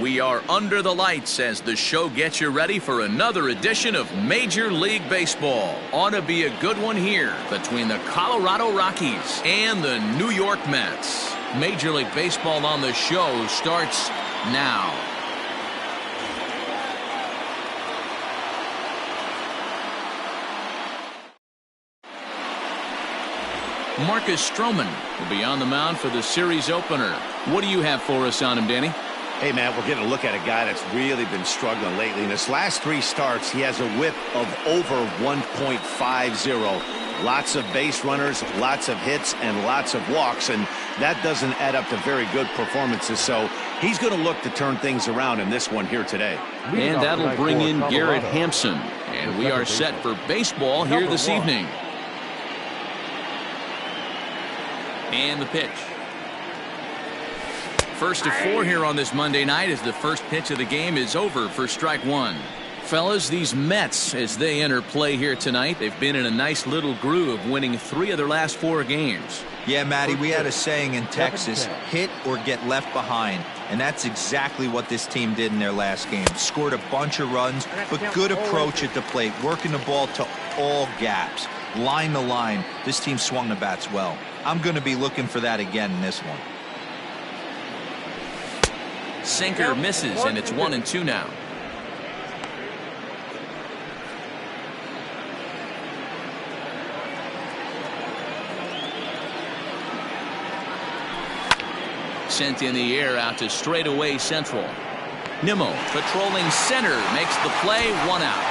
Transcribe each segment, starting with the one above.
We are under the lights as the show gets you ready for another edition of Major League Baseball. Ought to be a good one here between the Colorado Rockies and the New York Mets. Major League Baseball on the show starts now. Marcus Stroman will be on the mound for the series opener. What do you have for us on him, Danny? Hey, Matt, we're getting a look at a guy that's really been struggling lately. In his last 3 starts, he has a whip of over 1.50. Lots of base runners, lots of hits, and lots of walks, and that doesn't add up to very good performances. So he's going to look to turn things around in this one here today. And that'll bring in Garrett Hampson. And we are set for baseball here this evening. And the pitch. First of 4 here on this Monday night as the first pitch of the game is over for strike 1. Fellas, these Mets, as they enter play here tonight, they've been in a nice little groove, winning 3 of their last 4 games. Yeah, Matty, we had a saying in Texas, hit or get left behind. And that's exactly what this team did in their last game. Scored a bunch of runs, but good approach at the plate, working the ball to all gaps. Line to line, this team swung the bats well. I'm going to be looking for that again in this one. Sinker misses, and it's 1-2 now. Sent in the air out to straightaway central. Nimmo patrolling center makes the play, 1 out.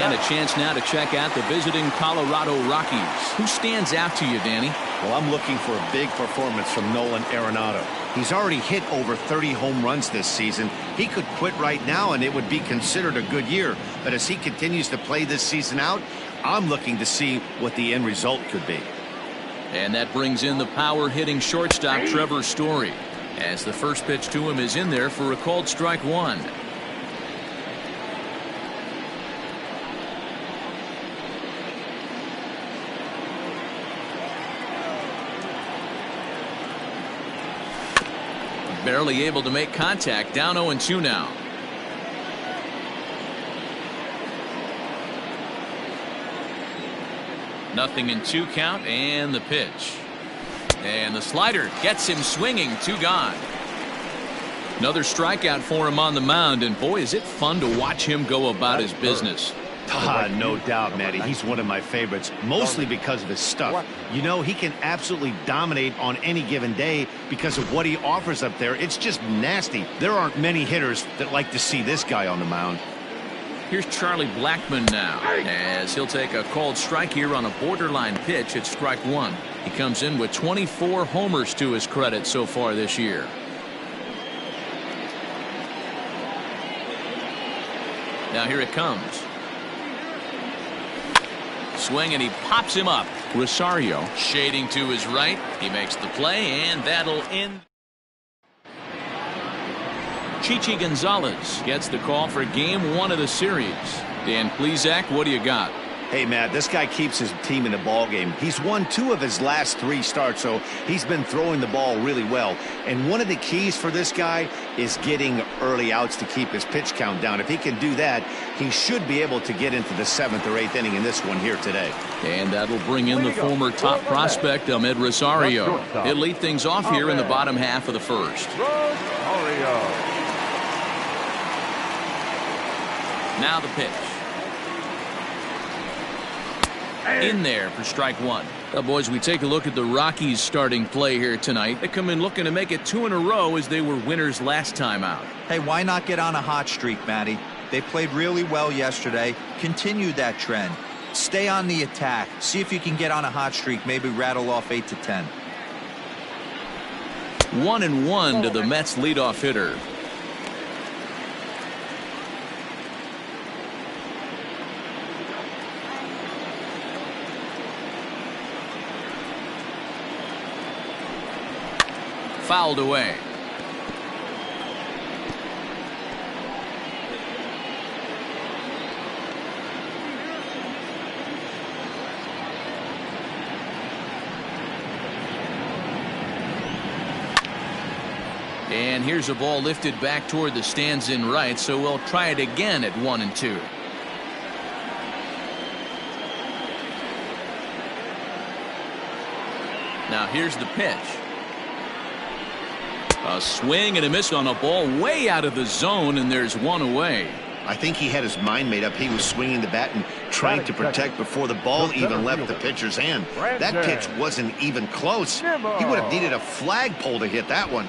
And a chance now to check out the visiting Colorado Rockies. Who stands out to you, Danny? Well, I'm looking for a big performance from Nolan Arenado. He's already hit over 30 home runs this season. He could quit right now and it would be considered a good year. But as he continues to play this season out, I'm looking to see what the end result could be. And that brings in the power-hitting shortstop Trevor Story, as the first pitch to him is in there for a called strike 1. Barely able to make contact, down 0-2 now. Nothing in 2 count, and the pitch. And the slider gets him swinging, 2 gone. Another strikeout for him on the mound, and boy, is it fun to watch him go about his business. No doubt, Matty. He's one of my favorites, mostly because of his stuff. You know, he can absolutely dominate on any given day because of what he offers up there. It's just nasty. There aren't many hitters that like to see this guy on the mound. Here's Charlie Blackmon now, as he'll take a called strike here on a borderline pitch at strike 1. He comes in with 24 homers to his credit so far this year. Now here it comes. Swing, and he pops him up. Rosario shading to his right. He makes the play, and that'll end. Chichi Gonzalez gets the call for game 1 of the series. Dan Plesac, what do you got? Hey, Matt, this guy keeps his team in the ball game. He's won 2 of his last 3 starts, so he's been throwing the ball really well. And one of the keys for this guy is getting early outs to keep his pitch count down. If he can do that, he should be able to get into the 7th or 8th inning in this one here today. And that'll bring in the former top prospect, Ahmed Rosario. He'll lead things off here in the bottom half of the first. Now the pitch. In there for strike 1. Well, boys, we take a look at the Rockies starting play here tonight. They come in looking to make it 2 in a row as they were winners last time out. Hey, why not get on a hot streak, Matty? They played really well yesterday. Continue that trend. Stay on the attack. See if you can get on a hot streak. Maybe rattle off 8 to 10. 1-1 to the Mets leadoff hitter. Fouled away. And here's a ball lifted back toward the stands in right, so we'll try it again at 1-2. Now here's the pitch. A swing and a miss on a ball way out of the zone, and there's one away. I think he had his mind made up. He was swinging the bat and trying to protect before the ball even left the pitcher's hand. That pitch wasn't even close. He would have needed a flagpole to hit that one.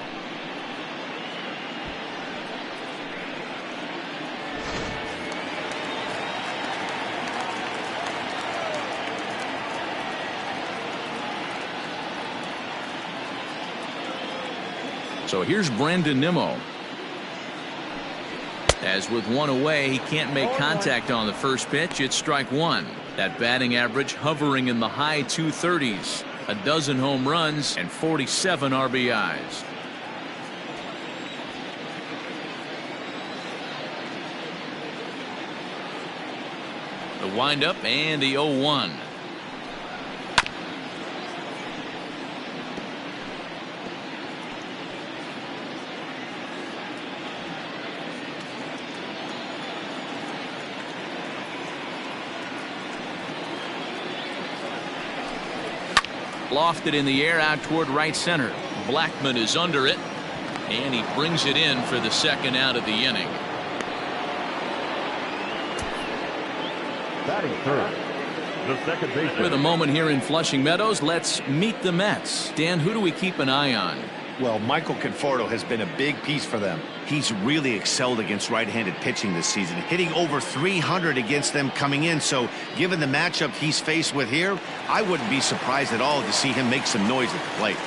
So here's Brandon Nimmo. As with one away, he can't make contact on the first pitch. It's strike one. That batting average hovering in the high 230s. A dozen home runs and 47 RBIs. The windup and the 0-1. Lofted in the air out toward right center. Blackman is under it, and he brings it in for the second out of the inning. Batting third, the second baseman. With a moment here in Flushing Meadows, let's meet the Mets. Dan, who do we keep an eye on? Well, Michael Conforto has been a big piece for them. He's really excelled against right-handed pitching this season, hitting over 300 against them coming in. So given the matchup he's faced with here, I wouldn't be surprised at all to see him make some noise at the plate.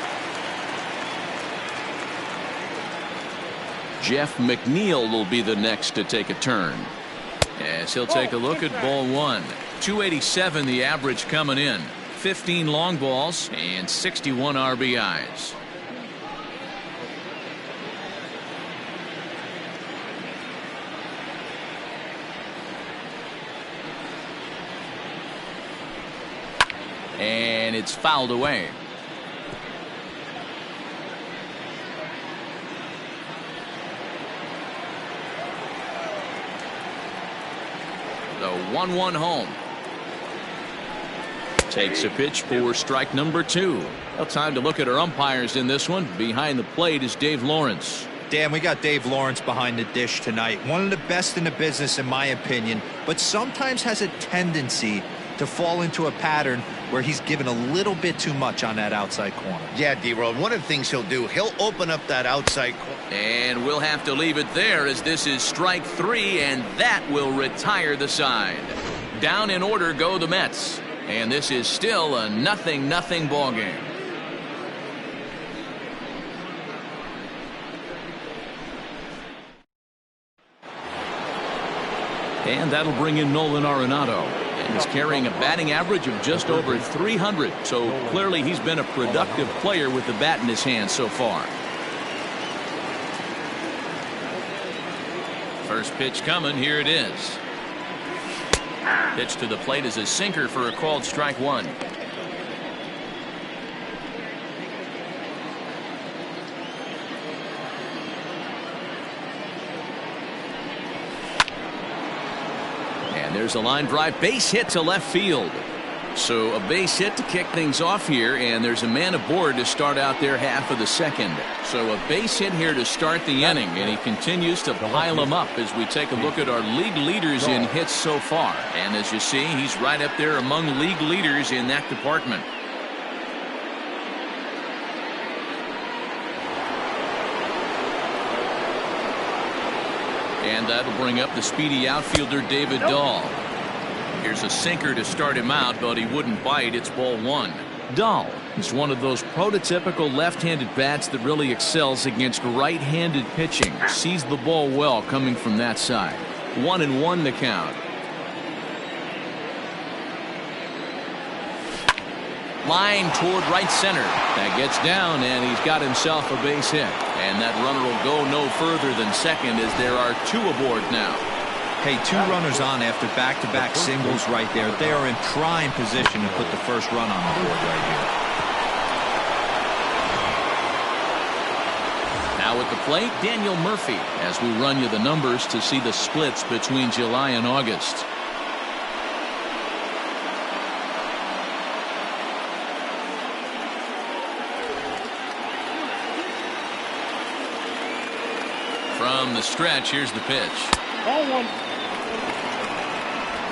Jeff McNeil will be the next to take a turn. As he'll take a look at ball one. 287 the average coming in. 15 long balls and 61 RBIs. And it's fouled away. The 1-1 home. Takes a pitch for strike number two. Well, time to look at our umpires in this one. Behind the plate is Dave Lawrence. Dan, we got Dave Lawrence behind the dish tonight. One of the best in the business, in my opinion, but sometimes has a tendency to fall into a pattern where he's given a little bit too much on that outside corner. Yeah, D-Road, one of the things he'll do, he'll open up that outside corner. And we'll have to leave it there as this is strike three, and that will retire the side. Down in order go the Mets, and this is still a 0-0 ball game. And that'll bring in Nolan Arenado. He's carrying a batting average of just over 300, so clearly he's been a productive player with the bat in his hand so far. First pitch coming, here it is. Pitch to the plate is a sinker for a called strike one. There's a line drive, base hit to left field. So a base hit to kick things off here, and there's a man aboard to start out their half of the second. So a base hit here to start the inning, and he continues to pile them up as we take a look at our league leaders in hits so far. And as you see, he's right up there among league leaders in that department. And that'll bring up the speedy outfielder David Dahl. Here's a sinker to start him out, but he wouldn't bite. It's ball one. Dahl is one of those prototypical left-handed bats that really excels against right-handed pitching. Sees the ball well coming from that side. 1-1 the count. Line toward right center. That gets down, and he's got himself a base hit. And that runner will go no further than second as there are two aboard now. Hey, two runners on after back-to-back singles right there. They are in prime position to put the first run on the board right here. Now at the plate, Daniel Murphy, as we run you the numbers to see the splits between July and August. From the stretch, here's the pitch.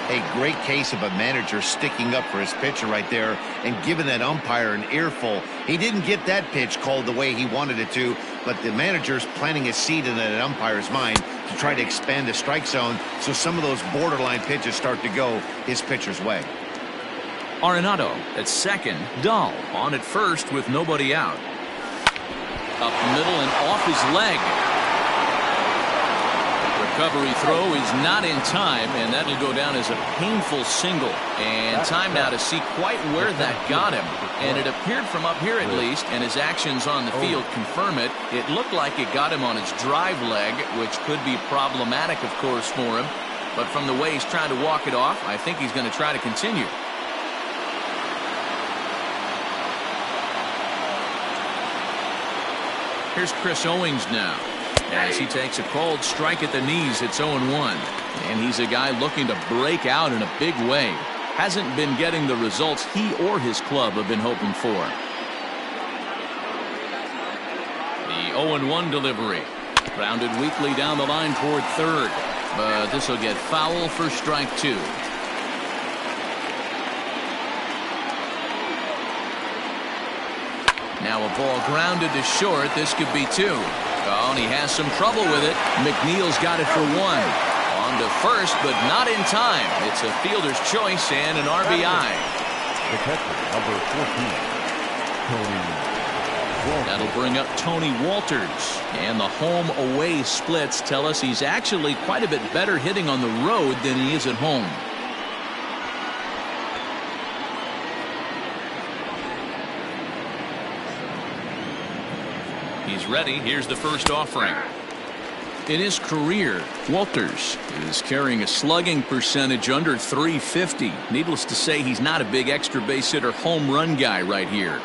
A great case of a manager sticking up for his pitcher right there and giving that umpire an earful. He didn't get that pitch called the way he wanted it to, but the manager's planting a seed in that umpire's mind to try to expand the strike zone so some of those borderline pitches start to go his pitcher's way. Arenado at second, Dahl on at first with nobody out. Up middle and off his leg. Recovery throw is not in time, and that'll go down as a painful single. And time now to see quite where that got him. And it appeared from up here at least, and his actions on the field confirm it. It looked like it got him on his drive leg, which could be problematic, of course, for him. But from the way he's trying to walk it off, I think he's going to try to continue. Here's Chris Owings now, as he takes a cold strike at the knees. It's 0-1. And he's a guy looking to break out in a big way. Hasn't been getting the results he or his club have been hoping for. The 0-1 delivery. Grounded weakly down the line toward third. But this will get foul for strike two. Now a ball grounded to short. This could be two. Oh, and he has some trouble with it. McNeil's got it for one. On to first, but not in time. It's a fielder's choice and an RBI. The catcher, number 14, Tony Walters. That'll bring up Tony Walters. And the home-away splits tell us he's actually quite a bit better hitting on the road than he is at home. He's ready. Here's the first offering. In his career, Walters is carrying a slugging percentage under .350. Needless to say, he's not a big extra base hitter home run guy right here.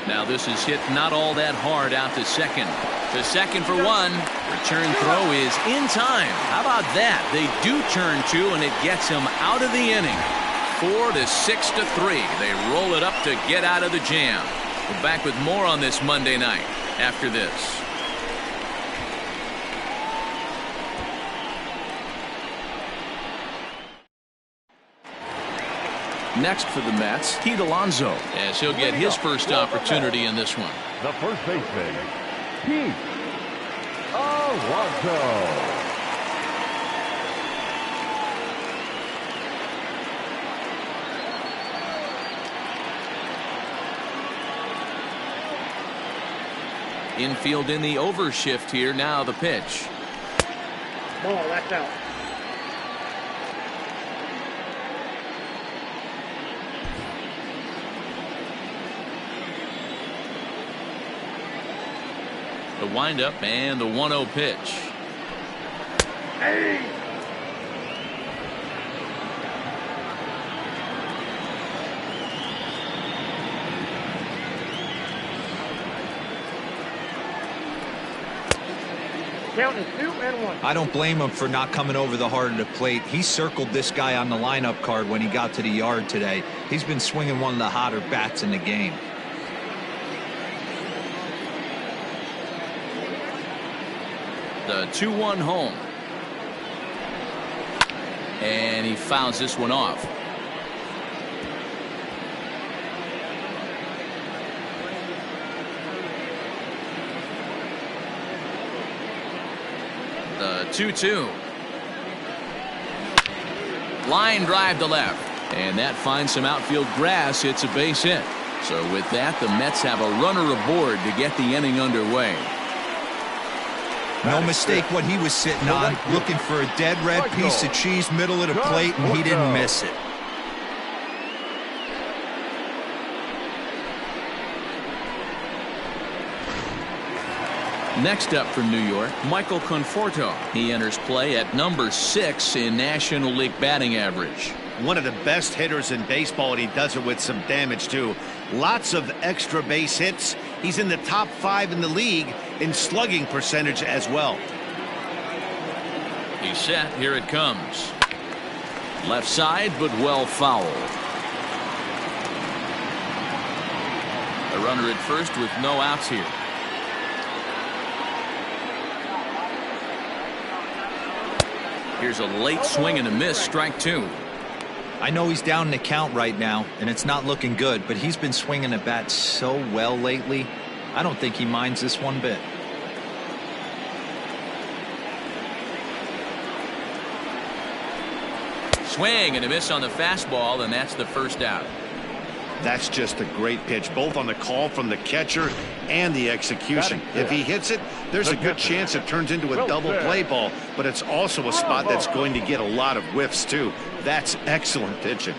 Now this is hit not all that hard out to second. To second for one. Return throw is in time. How about that? They do turn two, and it gets him out of the inning. 4 to 6 to 3. They roll it up to get out of the jam. We're back with more on this Monday night after this. Next for the Mets, Pete Alonso, as he'll get his first opportunity in this one. The first baseman, Pete Alonso. Infield in the overshift here. Now the pitch. Ball, that's out. The windup and the 1-0 pitch. Hey! Count is 2-1. I don't blame him for not coming over the heart of the plate. He circled this guy on the lineup card when he got to the yard today. He's been swinging one of the hotter bats in the game. The 2-1 home. And he fouls this one off. The 2-2. Line drive to left. And that finds some outfield grass. It's a base hit. So with that, the Mets have a runner aboard to get the inning underway. No mistake what he was sitting on, looking for a dead red piece of cheese middle of the plate, and he didn't miss it. Next up from New York, Michael Conforto. He enters play at number 6 in National League batting average. one of the best hitters in baseball, and he does it with some damage too. Lots of extra base hits. He's in the top 5 in the league in slugging percentage as well. He's set. Here it comes. Left side, but well fouled. A runner at first with no outs here. Here's a late swing and a miss, strike 2. I know he's down in the count right now, and it's not looking good, but he's been swinging the bat so well lately. I don't think he minds this one bit. Swing and a miss on the fastball, and that's the first out. That's just a great pitch, both on the call from the catcher and the execution. If he hits it, there's a good chance it turns into a double play ball, but it's also a spot that's going to get a lot of whiffs too. That's excellent pitching.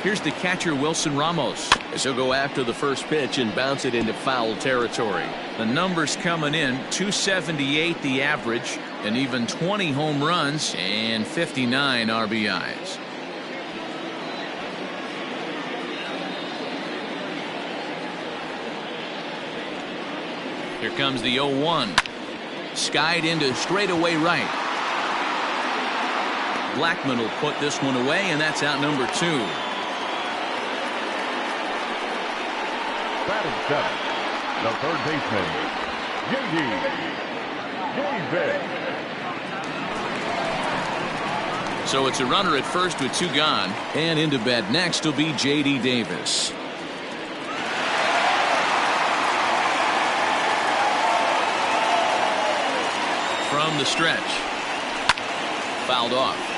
Here's the catcher, Wilson Ramos, as he'll go after the first pitch and bounce it into foul territory. The numbers coming in: 278 the average, and even 20 home runs and 59 RBIs. Here comes the 0-1. Skied into straightaway right. Blackman will put this one away, and that's out number 2. Batting seventh, the third baseman, J.D. Davis. So it's a runner at first with 2 gone, and into bat next will be J.D. Davis. From the stretch, fouled off.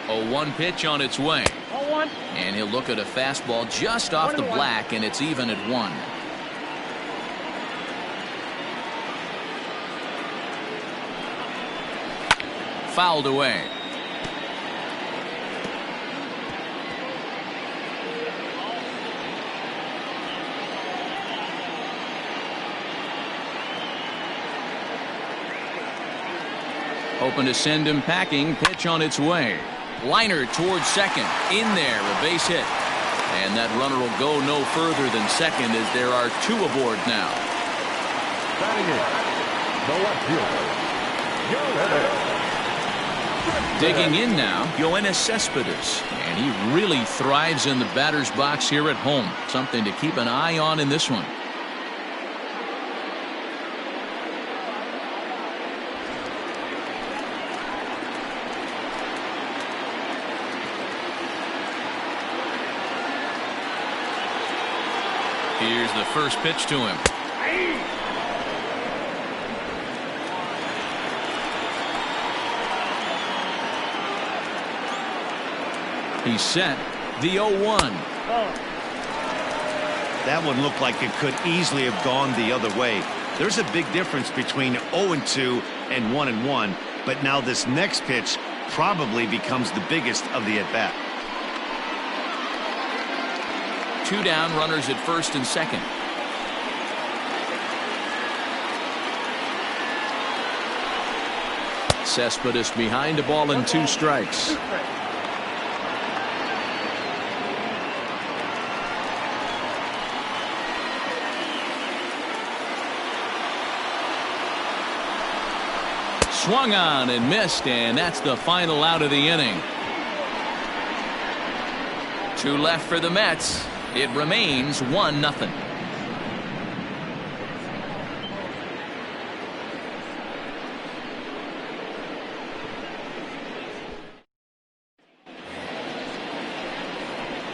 A 1 pitch on its way. And he'll look at a fastball just off the black, and it's even at 1. Fouled away. Hoping to send him packing. Pitch on its way. Liner towards second. In there, a base hit. And that runner will go no further than second, as there are 2 aboard now. Batting in, the left fielder, Digging in now, Yoenis Cespedes. And he really thrives in the batter's box here at home. Something to keep an eye on in this one. Here's the first pitch to him. He's set. The 0-1. That one looked like it could easily have gone the other way. There's a big difference between 0-2 and 1-1, but now this next pitch probably becomes the biggest of the at-bat. 2 down, runners at first and second. Cespedes behind, a ball and 2 strikes. Swung on and missed, and that's the final out of the inning. 2 left for the Mets. It remains 1-0.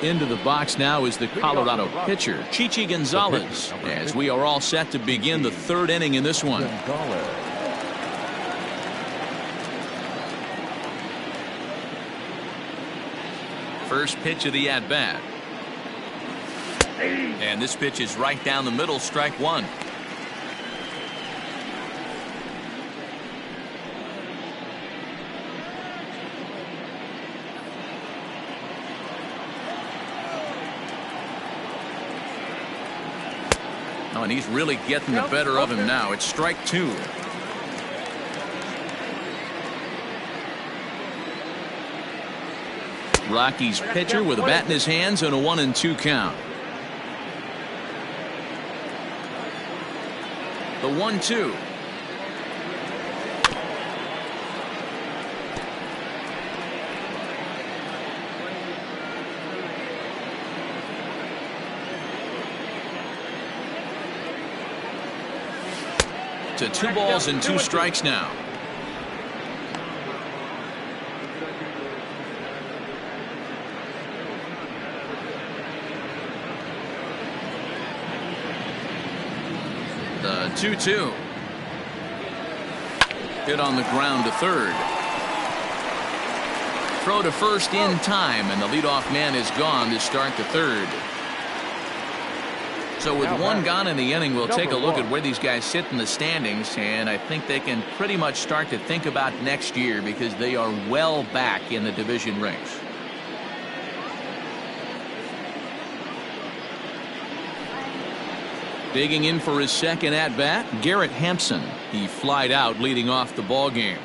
Into the box now is the Colorado pitcher, Chichi Gonzalez, as we are all set to begin the 3rd inning in this one. First pitch of the at-bat. And this pitch is right down the middle, strike one. Oh, and he's really getting the better of him now. It's strike two. Rockies pitcher with a bat in his hands and a 1-2 count. The 1-2. To 2 balls and 2 strikes now. The 2-2. Hit on the ground to third. Throw to first in time, and the leadoff man is gone to start the third. So with one gone in the inning, we'll take a look at where these guys sit in the standings, and I think they can pretty much start to think about next year because they are well back in the division race. Digging in for his second at-bat, Garrett Hampson. He flied out leading off the ball game.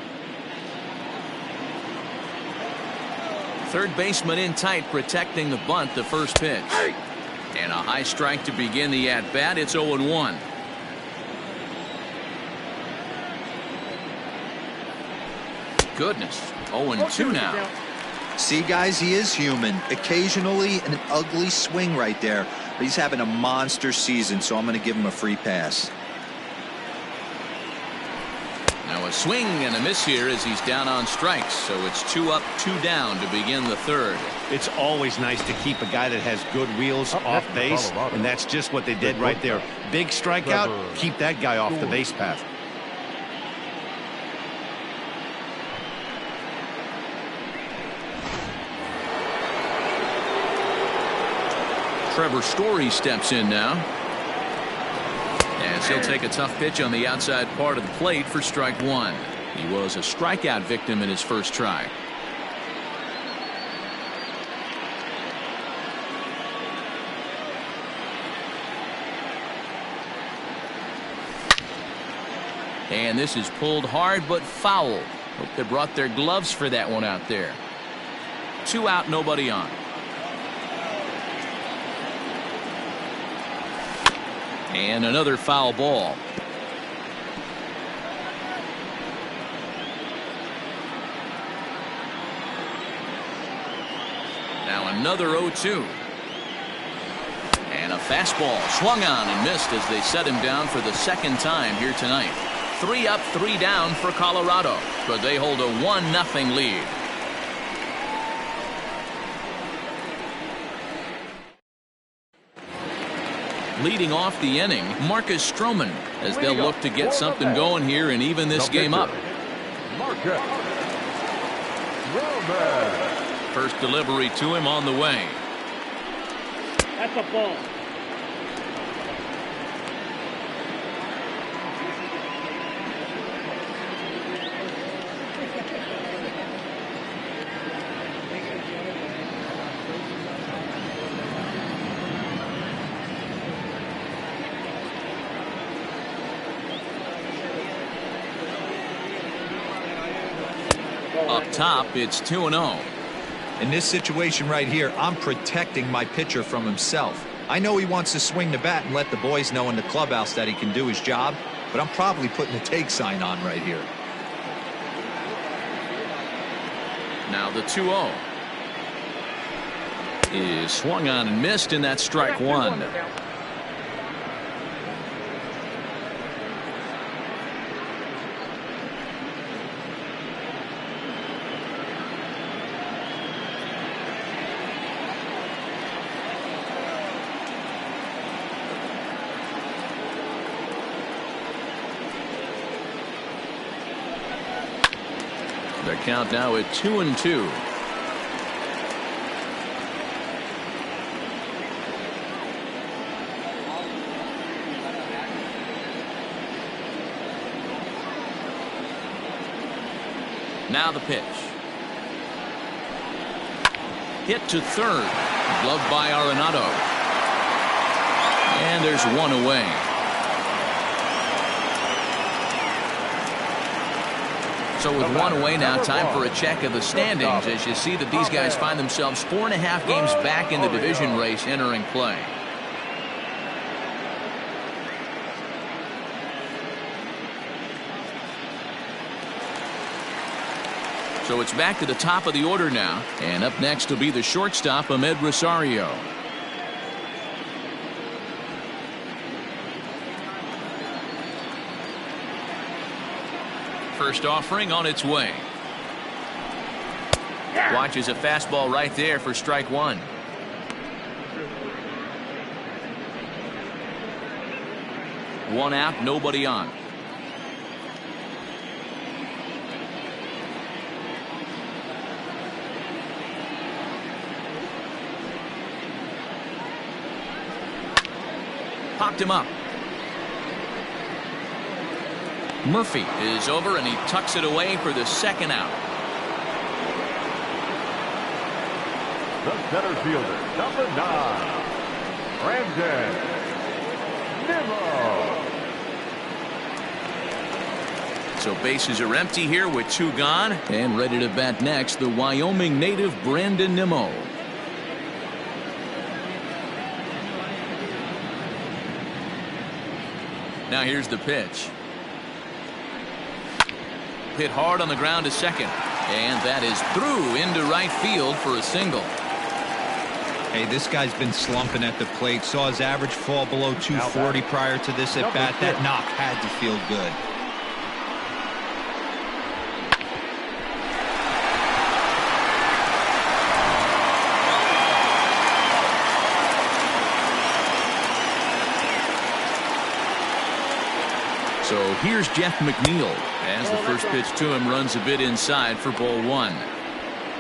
Third baseman in tight, protecting the bunt, the first pitch. And a high strike to begin the at-bat. It's 0-1. Goodness, 0-2 now. See, guys, he is human. Occasionally an ugly swing right there. But he's having a monster season, so I'm going to give him a free pass. Now a swing and a miss here as he's down on strikes. So it's 2 up, 2 down to begin the third. It's always nice to keep a guy that has good wheels off base, and that's just what they did right there. Big strikeout, keep that guy off the base path. Trevor Story steps in now. As he'll take a tough pitch on the outside part of the plate for strike one. He was a strikeout victim in his first try. And this is pulled hard but foul. Hope they brought their gloves for that one out there. 2 out, nobody on. And another foul ball. Now another 0-2. And a fastball swung on and missed as they set him down for the second time here tonight. 3 up, 3 down for Colorado, but they hold a 1-0 lead. Leading off the inning, Marcus Stroman, as they'll look to get something going here and even this game up. First delivery to him on the way. That's a ball. Up top, it's 2-0. In this situation right here, I'm protecting my pitcher from himself. I know he wants to swing the bat and let the boys know in the clubhouse that he can do his job, but I'm probably putting a take sign on right here. Now the 2-0 is swung on and missed, and that's strike one. The count now at 2-2. Now the pitch. Hit to third. Gloved by Arenado. And there's one away. So with one away now, time for a check of the standings as you see that these guys find themselves 4.5 games back in the division race entering play. So it's back to the top of the order now, and up next will be the shortstop, Ahmed Rosario. First offering on its way. Watches a fastball right there for strike one. One out, nobody on. Popped him up. Murphy is over and he tucks it away for the second out. The center fielder, number 9, Brandon Nimmo. So bases are empty here with 2 gone, and ready to bat next, the Wyoming native Brandon Nimmo. Now here's the pitch. Hit hard on the ground to second, and that is through into right field for a single. Hey, this guy's been slumping at the plate. Saw his average fall below 240 prior to this at bat. That knock had to feel good. So here's Jeff McNeil as the first pitch to him runs a bit inside for ball 1.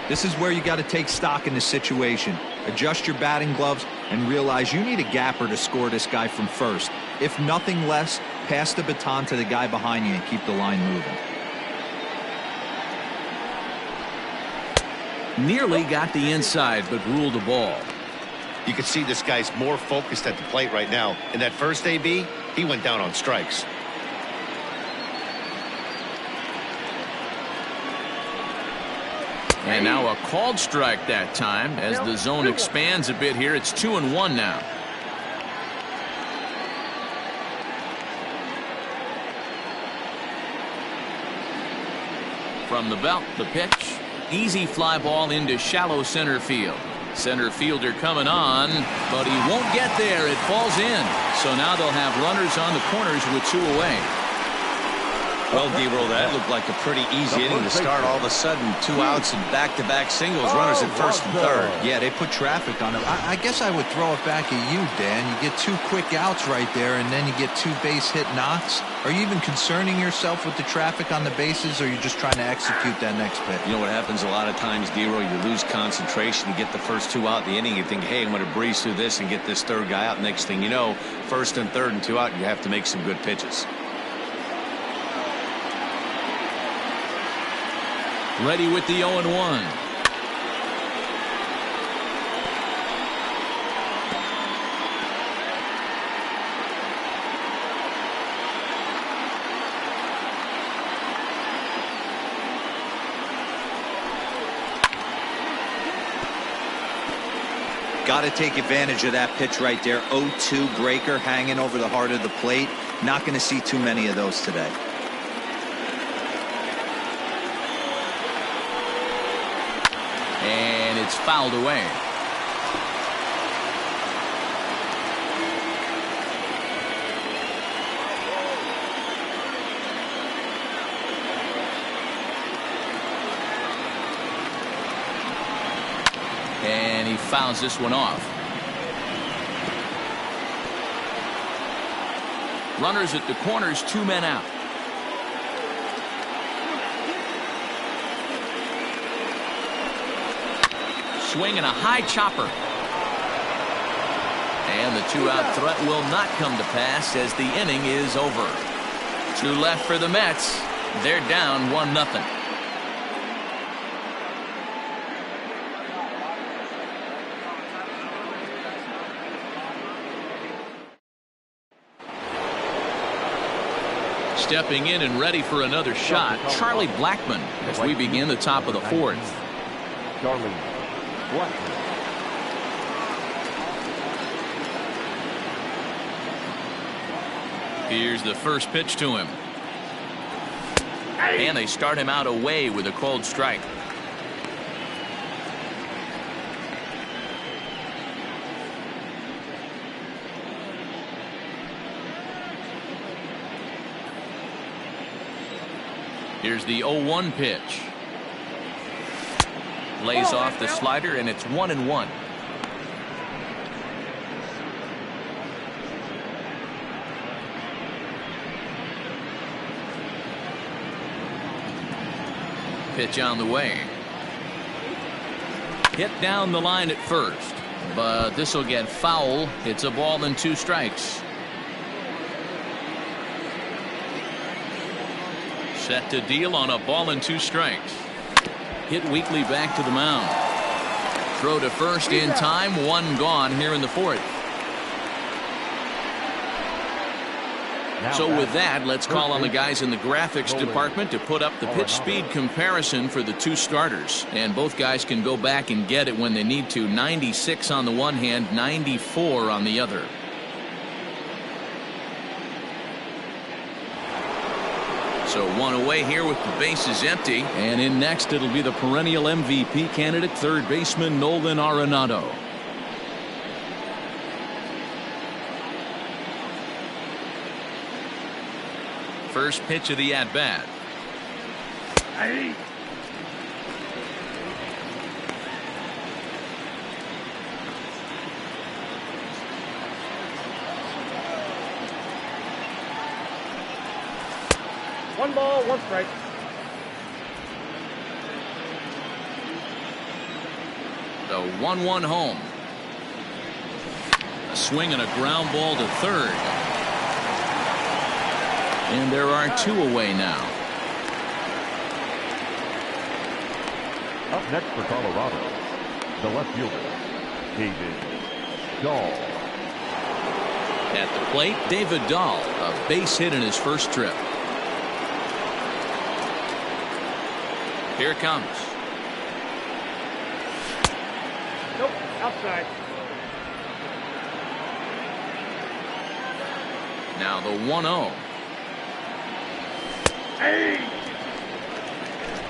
This is where you got to take stock in the situation. Adjust your batting gloves and realize you need a gapper to score this guy from first. If nothing less, pass the baton to the guy behind you and keep the line moving. Nearly got the inside, but ruled the ball. You can see this guy's more focused at the plate right now. In that first AB, he went down on strikes. And now a called strike that time as the zone expands a bit here. It's 2-1 now. From the belt, the pitch. Easy fly ball into shallow center field. Center fielder coming on, but he won't get there. It falls in. So now they'll have runners on the corners with 2 away. Well, D-Roll, that looked like a pretty easy inning to start. All of a sudden, 2 outs and back-to-back singles, runners at first and third. Yeah, they put traffic on him. I guess I would throw it back at you, Dan. You get 2 quick outs right there, and then you get 2 base hit knocks. Are you even concerning yourself with the traffic on the bases, or are you just trying to execute that next pitch? You know what happens a lot of times, D-Roll? You lose concentration. You get the first 2 out in the inning. You think, hey, I'm going to breeze through this and get this third guy out. Next thing you know, first and third and 2 out, you have to make some good pitches. Ready with the 0-1. Got to take advantage of that pitch right there. 0-2 breaker hanging over the heart of the plate. Not going to see too many of those today. And it's fouled away. And he fouls this one off. Runners at the corners, 2 men out. Swing and a high chopper. And the 2-out threat will not come to pass as the inning is over. 2 left for the Mets. They're down 1-0. Stepping in and ready for another shot, Charlie Blackmon, as we begin the top of the fourth. Charlie Blackmon. Here's the first pitch to him. And they start him out away with a cold strike. Here's the 0-1 pitch. Lays off the slider, and it's 1-1. Pitch on the way. Hit down the line at first, but this will get foul. It's a ball and 2 strikes. Set to deal on a ball and 2 strikes. Hit weakly back to the mound. Throw to first in time. 1 gone here in the fourth. So with that, let's call on the guys in the graphics department to put up the pitch speed comparison for the 2 starters. And both guys can go back and get it when they need to. 96 on the one hand, 94 on the other. So 1 away here with the bases empty. And in next, it'll be the perennial MVP candidate, third baseman Nolan Arenado. First pitch of the at-bat. Hey. One ball, 1 strike. The 1-1 home. A swing and a ground ball to third. And there are 2 away now. Up next for Colorado, the left fielder, David Dahl. At the plate, David Dahl, a base hit in his first trip. Here it comes. Nope, outside. Now the 1-0. Hey.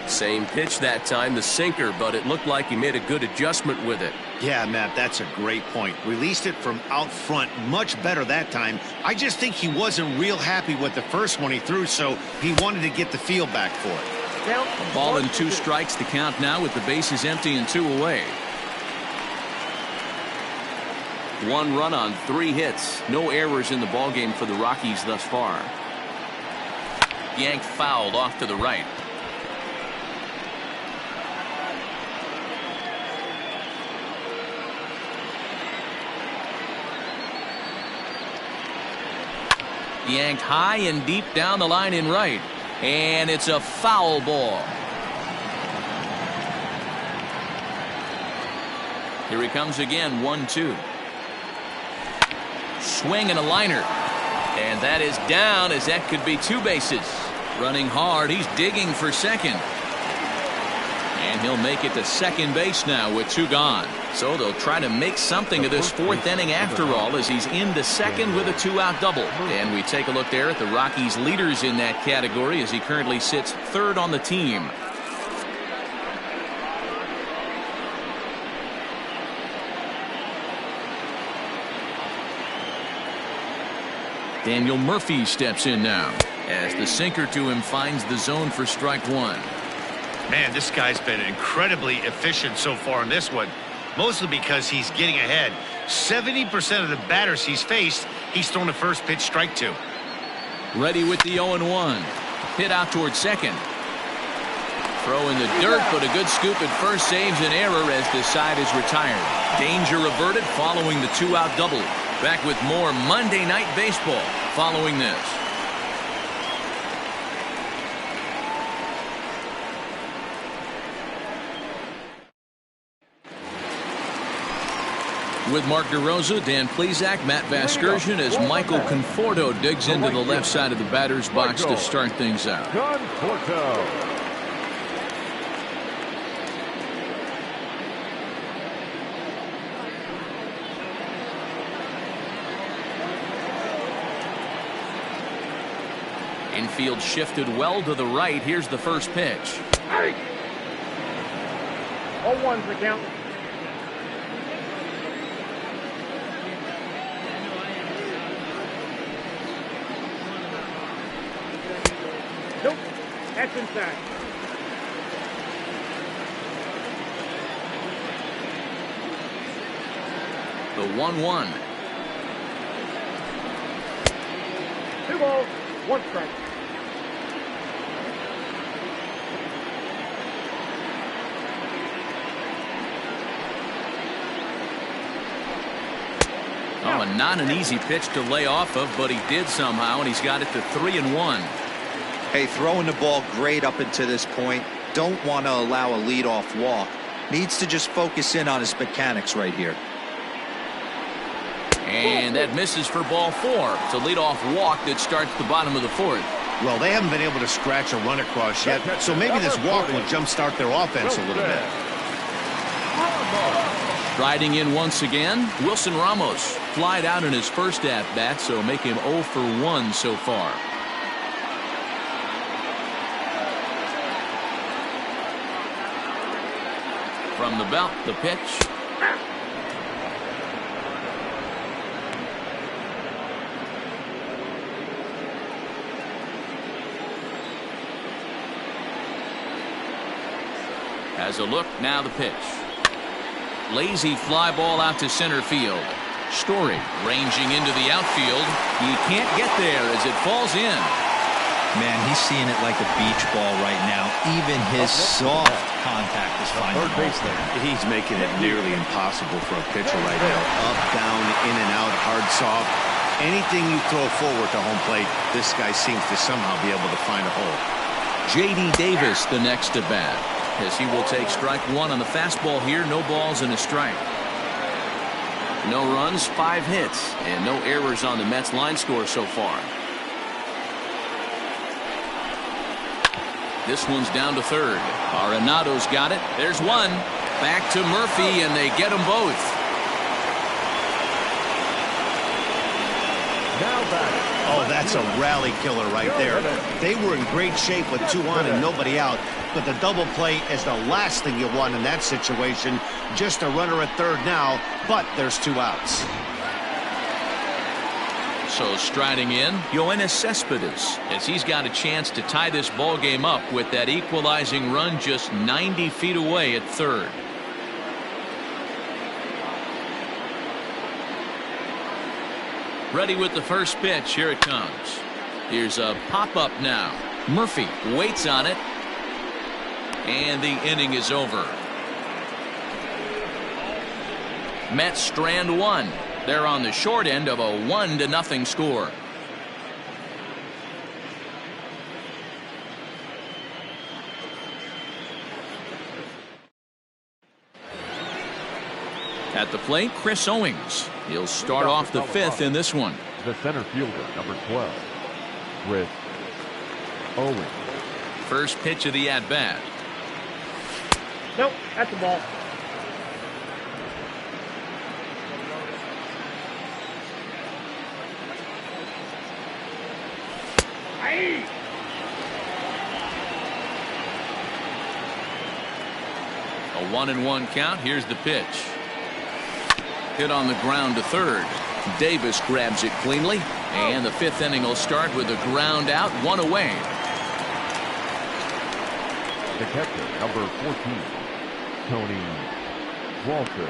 Same pitch that time, the sinker, but it looked like he made a good adjustment with it. Yeah, Matt, that's a great point. Released it from out front much better that time. I just think he wasn't real happy with the first one he threw, so he wanted to get the feel back for it. A ball and 2 strikes to count now with the bases empty and 2 away. 1 run on 3 hits. No errors in the ballgame for the Rockies thus far. Yanked fouled off to the right. Yanked high and deep down the line in right. And it's a foul ball. Here he comes again, 1-2. Swing and a liner. And that is down, as that could be 2 bases. Running hard, he's digging for second. And he'll make it to second base now with 2 gone. So they'll try to make something of this 4th inning after all, as he's into second with a 2-out double. And we take a look there at the Rockies' leaders in that category, as he currently sits 3rd on the team. Daniel Murphy steps in now, as the sinker to him finds the zone for strike 1. Man, this guy's been incredibly efficient so far in this one, mostly because he's getting ahead. 70% of the batters he's faced, he's thrown a first pitch strike to. Ready with the 0-1. Hit out towards second. Throw in the dirt, but a good scoop at first saves an error as the side is retired. Danger averted following the 2-out double. Back with more Monday Night Baseball following this. With Mark DeRosa, Dan Plesac, Matt Vasgersian as Michael Conforto digs into the left side of the batter's box to start things out. Conforto. Infield shifted well to the right. Here's the first pitch. 0-1's the count. Nope. That's inside. The 1-1. 2 balls, 1 strike. Oh, and not an easy pitch to lay off of, but he did somehow, and he's got it to 3-1. Hey, throwing the ball great up until this point. Don't want to allow a leadoff walk. Needs to just focus in on his mechanics right here. And that misses for ball 4. It's a leadoff walk that starts the bottom of the 4th. Well, they haven't been able to scratch a run across yet, so maybe this walk will jumpstart their offense a little bit. Striding in once again, Wilson Ramos. Flied out in his first at-bat, so make him 0 for 1 so far. From the belt, the pitch. Has a look, now the pitch. Lazy fly ball out to center field. Story ranging into the outfield. He can't get there as it falls in. Man, he's seeing it like a beach ball right now. Even his soft contact is finding holes there. He's making it nearly impossible for a pitcher right now. Up, down, in and out, hard, soft. Anything you throw forward to home plate, this guy seems to somehow be able to find a hole. J.D. Davis the next to bat, as he will take strike 1 on the fastball here. No balls and a strike. No runs, 5 hits, and no errors on the Mets line score so far. This one's down to third. Arenado's got it. There's one. Back to Murphy, and they get them both. Now back. Oh, that's a rally killer right there. They were in great shape with 2 on and nobody out, but the double play is the last thing you want in that situation. Just a runner at third now, but there's 2 outs. So striding in, Yoenis Cespedes, as he's got a chance to tie this ball game up with that equalizing run just 90 feet away at third. Ready with the first pitch. Here it comes. Here's a pop-up now. Murphy waits on it. And the inning is over. Mets strand 1. They're on the short end of a 1-0 score. At the plate, Chris Owings. He'll start off the 5th in this one. The center fielder, number 12, Chris Owings. First pitch of the at-bat. Nope, that's a ball. A 1-1 count. Here's the pitch. Hit on the ground to third. Davis grabs it cleanly, and the 5th inning will start with a ground out, 1 away. The catcher, number 14, Tony Walter.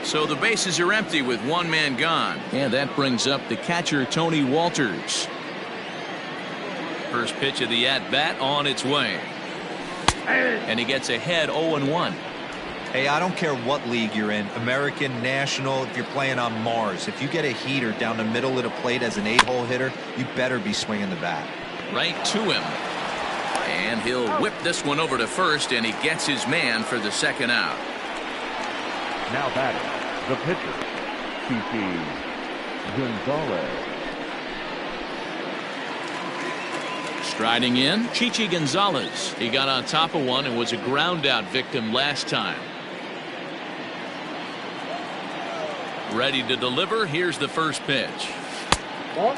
So the bases are empty with 1 man gone, and that brings up the catcher, Tony Walters. First pitch of the at-bat on its way. And he gets ahead 0-1. Hey, I don't care what league you're in, American, National, if you're playing on Mars. If you get a heater down the middle of the plate as an 8-hole hitter, you better be swinging the bat. Right to him. And he'll whip this one over to first, and he gets his man for the 2nd out. Now batting, the pitcher, Chichi Gonzalez. Striding in, Chichi Gonzalez. He got on top of one and was a ground out victim last time. Ready to deliver. Here's the first pitch. Ball.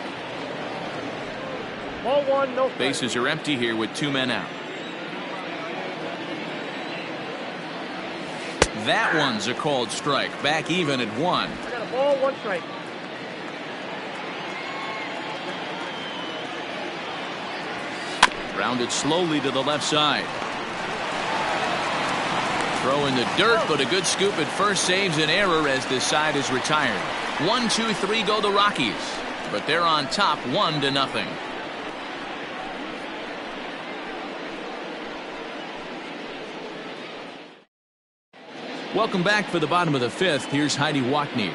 Ball one, no strike. Bases are empty here with 2 men out. That one's a called strike. Back even at 1. I got a ball, 1 strike. Rounded slowly to the left side. Throw in the dirt, but a good scoop at first saves an error as this side is retired. 1, 2, 3 go the Rockies, but they're on top 1-0. Welcome back for the bottom of the 5th. Here's Heidi Wackney.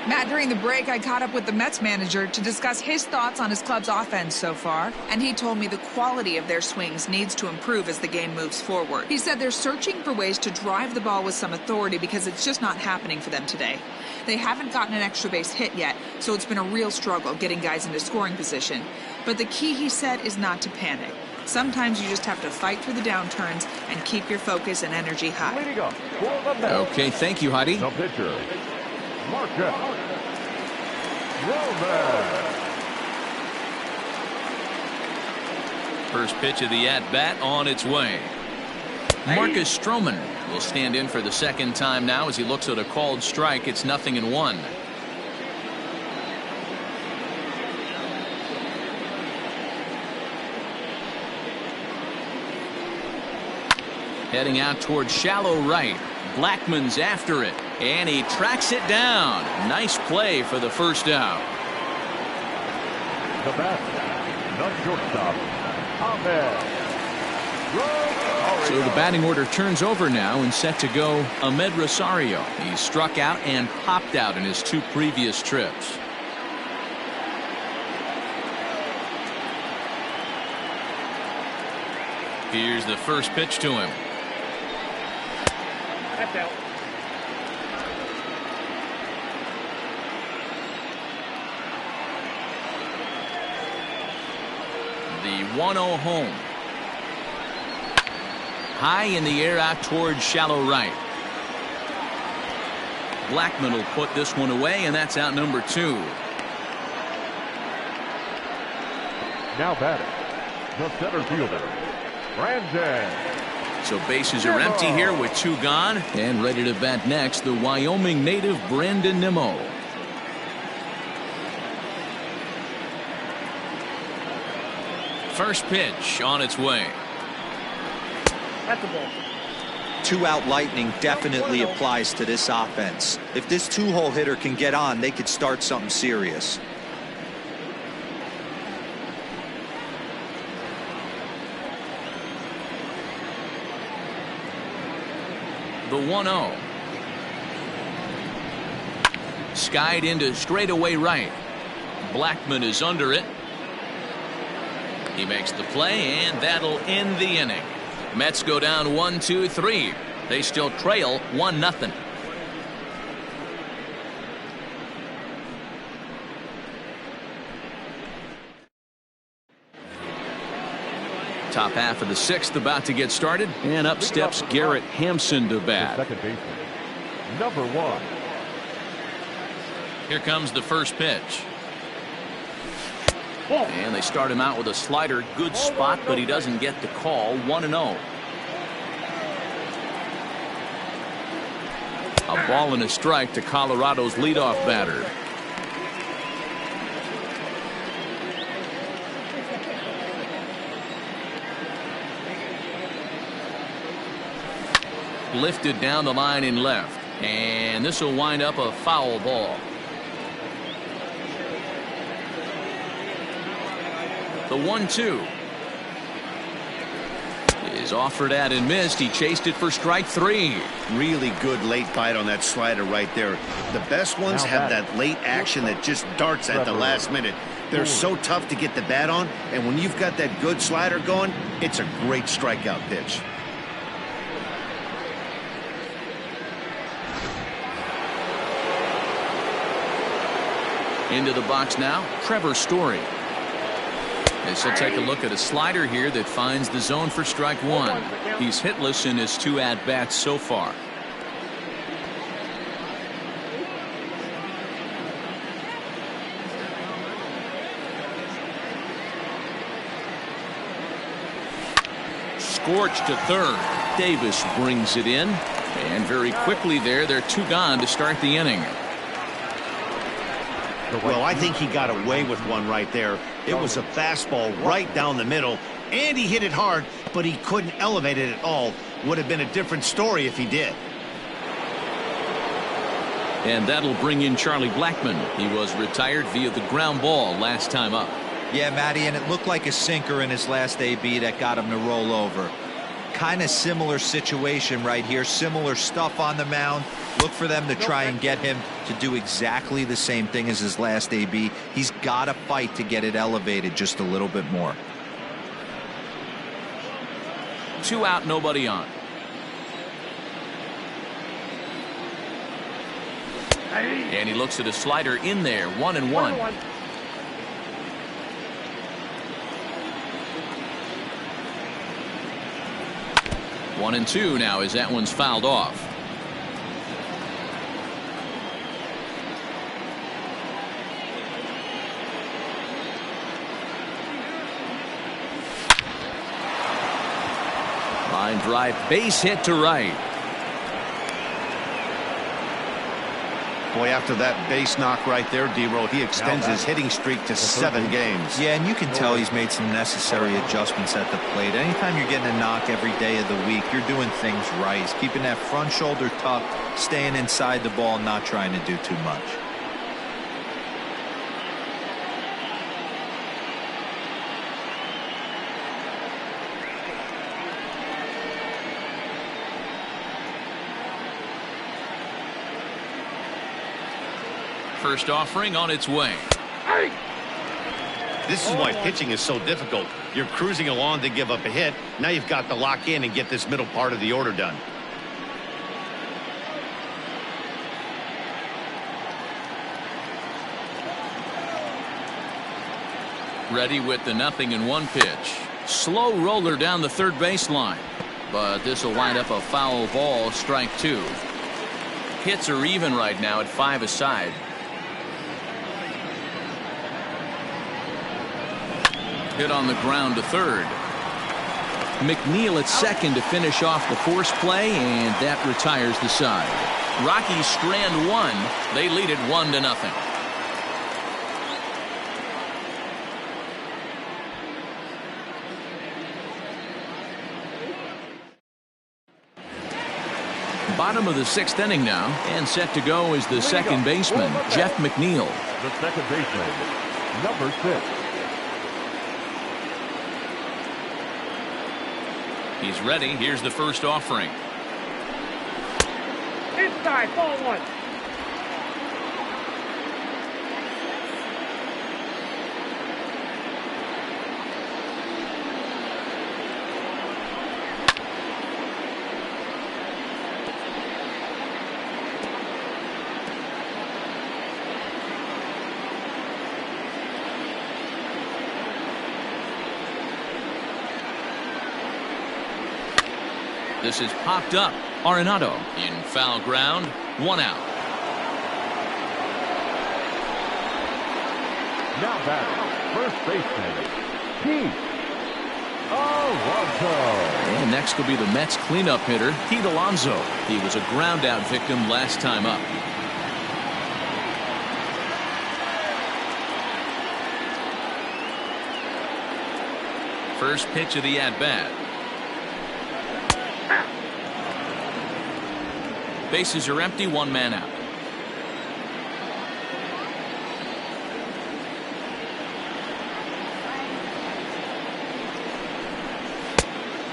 Matt, during the break, I caught up with the Mets manager to discuss his thoughts on his club's offense so far, and he told me the quality of their swings needs to improve as the game moves forward. He said they're searching for ways to drive the ball with some authority because it's just not happening for them today. They haven't gotten an extra base hit yet, so it's been a real struggle getting guys into scoring position. But the key, he said, is not to panic. Sometimes you just have to fight through the downturns and keep your focus and energy high. Leading up for the Mets, Okay, thank you, Heidi. the pitcher, Marcus Stroman. First pitch of the at-bat on its way. Marcus Stroman will stand in for the second time now as he looks at a called strike. It's 0-1. Heading out towards shallow right. Blackman's after it, and he tracks it down. Nice play for the first out. The bat, the shortstop, Ahmed. So the batting order turns over now and set to go Ahmed Rosario. He struck out and popped out in his 2 previous trips. Here's the first pitch to him. That's out. The 1-0 home. High in the air out towards shallow right. Blackman will put this one away, and that's out number 2. Now batting, the center fielder, Brandon. So bases are empty here with 2 gone, and ready to bat next, the Wyoming native Brandon Nimmo. First pitch on its way. That's the ball. 2-out lightning definitely applies to this offense. If this 2-hole hitter can get on, they could start something serious. The 1-0. Skied into straightaway right. Blackman is under it. He makes the play, and that'll end the inning. Mets go down 1-2-3. They still trail 1-0. Top half of the 6th about to get started, and up steps Garrett Hampson to bat. Second baseman, number 1. Here comes the first pitch. And they start him out with a slider. Good spot, but he doesn't get the call. 1-0. A ball and a strike to Colorado's leadoff batter. Lifted down the line in left, and this will wind up a foul ball. The 1-2 is offered at and missed. He chased it for strike 3. Really good late bite on that slider right there. The best ones have that late action that just darts at the last minute. They're so tough to get the bat on, and when you've got that good slider going, it's a great strikeout pitch. Into the box now, Trevor Story. This will take a look at a slider here that finds the zone for strike one. He's hitless in his 2 at-bats so far. Scorched to third. Davis brings it in. And very quickly they're 2 gone to start the inning. Well, I think he got away with one right there. It was a fastball right down the middle, and he hit it hard, but he couldn't elevate it at all. Would have been a different story if he did. And that'll bring in Charlie Blackmon. He was retired via the ground ball last time up. Yeah, Matty, and it looked like a sinker in his last AB that got him to roll over. Kind of similar situation right here. Similar stuff on the mound. Look for them to try and get him to do exactly the same thing as his last AB. He's got to fight to get it elevated just a little bit more. 2 out, nobody on. And he looks at a slider in there. 1-1. One and 2 now as that one's fouled off. Line drive, base hit to right. Boy, after that base knock right there, D-Roll, he extends his hitting streak to 7 games. Yeah, and you can tell he's made some necessary adjustments at the plate. Anytime you're getting a knock every day of the week, you're doing things right. He's keeping that front shoulder tucked, staying inside the ball, not trying to do too much. First offering on its way. This is why pitching is so difficult. You're cruising along to give up a hit. Now you've got to lock in and get this middle part of the order done. Ready with the 0-1 pitch. Slow roller down the third baseline. But this will wind up a foul ball, strike 2. Hits are even right now at 5 aside. Hit on the ground to third. McNeil at second to finish off the force play, and that retires the side. Rockies strand 1. They lead it 1-0. Bottom of the 6th inning now, and set to go is the second baseman, Jeff McNeil. The second baseman, number 6. He's ready. Here's the first offering. Inside, ball 1. This is popped up. Arenado in foul ground. 1 out. Now batting, first baseman, Pete Alonso. And next will be the Mets cleanup hitter, Pete Alonso. He was a ground out victim last time up. First pitch of the at-bat. Bases are empty, 1 man out.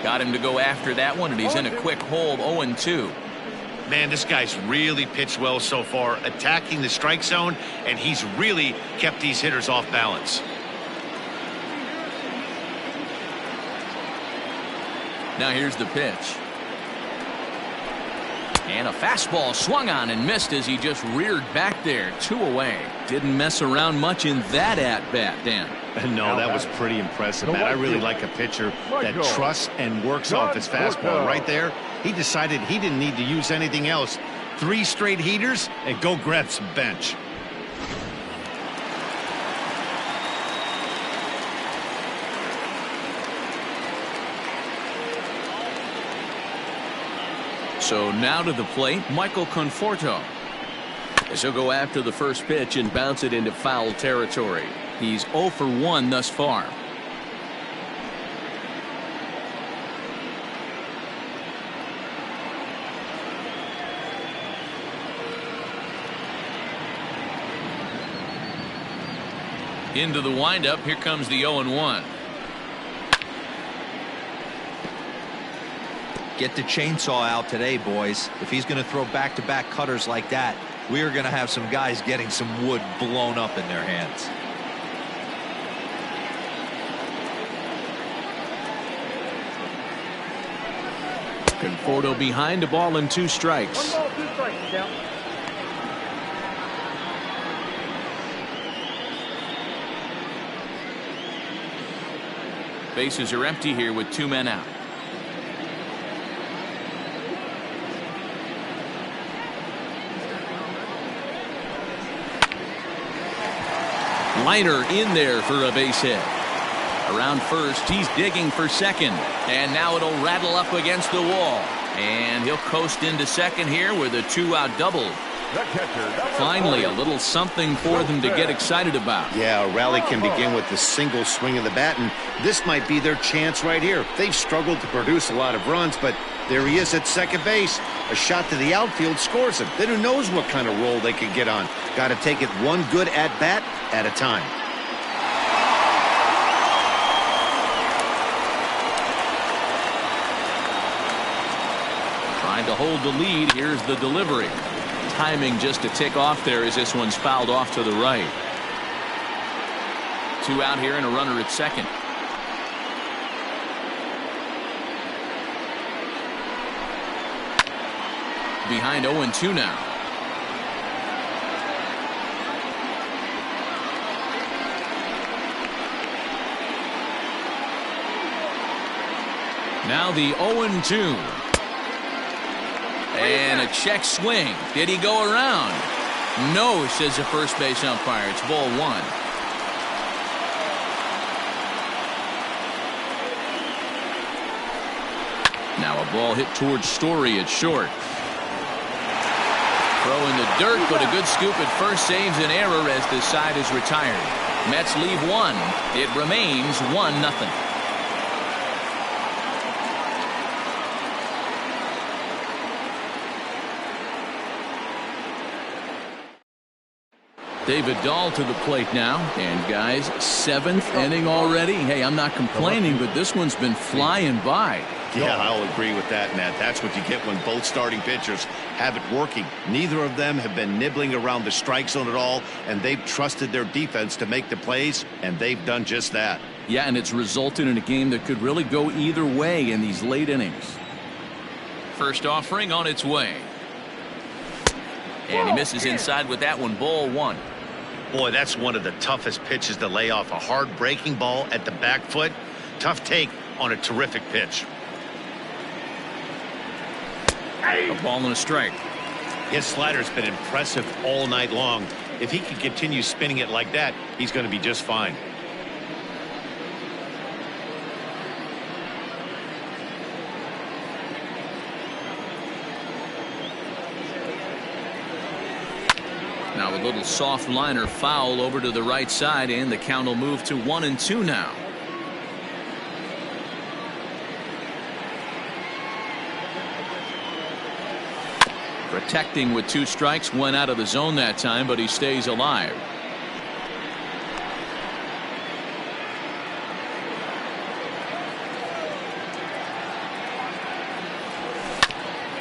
Got him to go after that one, and he's in a quick hold, 0-2. Man, this guy's really pitched well so far, attacking the strike zone, and he's really kept these hitters off balance. Now here's the pitch. And a fastball swung on and missed as he just reared back there. 2 away. Didn't mess around much in that at-bat, Dan. No, that was pretty impressive, Matt. I really like a pitcher that trusts and works off his fastball. Right there, he decided he didn't need to use anything else. 3 straight heaters and go grab some bench. So now to the plate, Michael Conforto. As he'll go after the first pitch and bounce it into foul territory. He's 0 for 1 thus far. Into the windup, here comes the 0-1. Get the chainsaw out today, boys. If he's going to throw back-to-back cutters like that, we are going to have some guys getting some wood blown up in their hands. Conforto behind, a ball and 2 strikes. 1 ball, 2 strikes, down. Bases are empty here with 2 men out. Liner in there for a base hit. Around first, he's digging for second. And now it'll rattle up against the wall. And he'll coast into second here with a 2-out double. Finally, a little something for them to get excited about. Yeah, a rally can begin with the single swing of the bat, and this might be their chance right here. They've struggled to produce a lot of runs, but there he is at second base. A shot to the outfield scores him. Then who knows what kind of roll they could get on. Got to take it one good at-bat at a time. Trying to hold the lead. Here's the delivery. Timing just to tick off there as this one's fouled off to the right. 2 out here and a runner at second. Behind 0-2 now. Now the 0-2. And a check swing. Did he go around? No, says the first base umpire. It's ball 1. Now a ball hit towards Story at short. Throw in the dirt, but a good scoop at first saves an error as the side is retired. Mets leave 1. It remains 1-0. David Dahl to the plate now. And guys, 7th inning already. Hey, I'm not complaining, but this one's been flying by. Yeah, I'll agree with that, Matt. That's what you get when both starting pitchers have it working. Neither of them have been nibbling around the strike zone at all, and they've trusted their defense to make the plays, and they've done just that. Yeah, and it's resulted in a game that could really go either way in these late innings. First offering on its way. And he misses inside with that one. Ball 1. Boy, that's one of the toughest pitches to lay off. A hard breaking ball at the back foot. Tough take on a terrific pitch. A ball and a strike. His slider's been impressive all night long. If he can continue spinning it like that, he's going to be just fine. Now a little soft liner foul over to the right side, and the count will move to 1-2 now. Protecting with 2 strikes, went out of the zone that time, but he stays alive.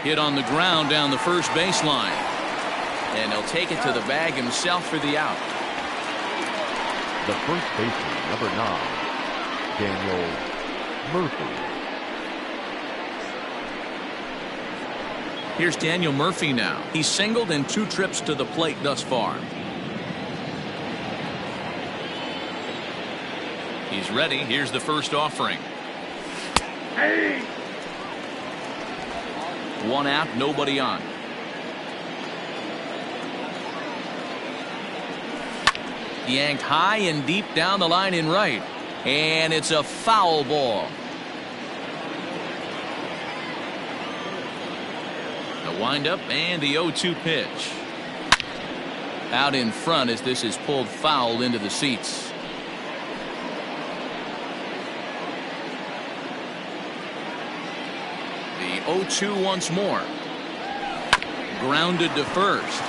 Hit on the ground down the first baseline. And he'll take it to the bag himself for the out. The first baseman, number 9, Daniel Murphy. Here's Daniel Murphy now. He's singled in 2 trips to the plate thus far. He's ready. Here's the first offering. Hey! 1 out, nobody on. Yanked high and deep down the line in right. And it's a foul ball. The windup and the 0-2 pitch. Out in front as this is pulled foul into the seats. The 0-2 once more. Grounded to first.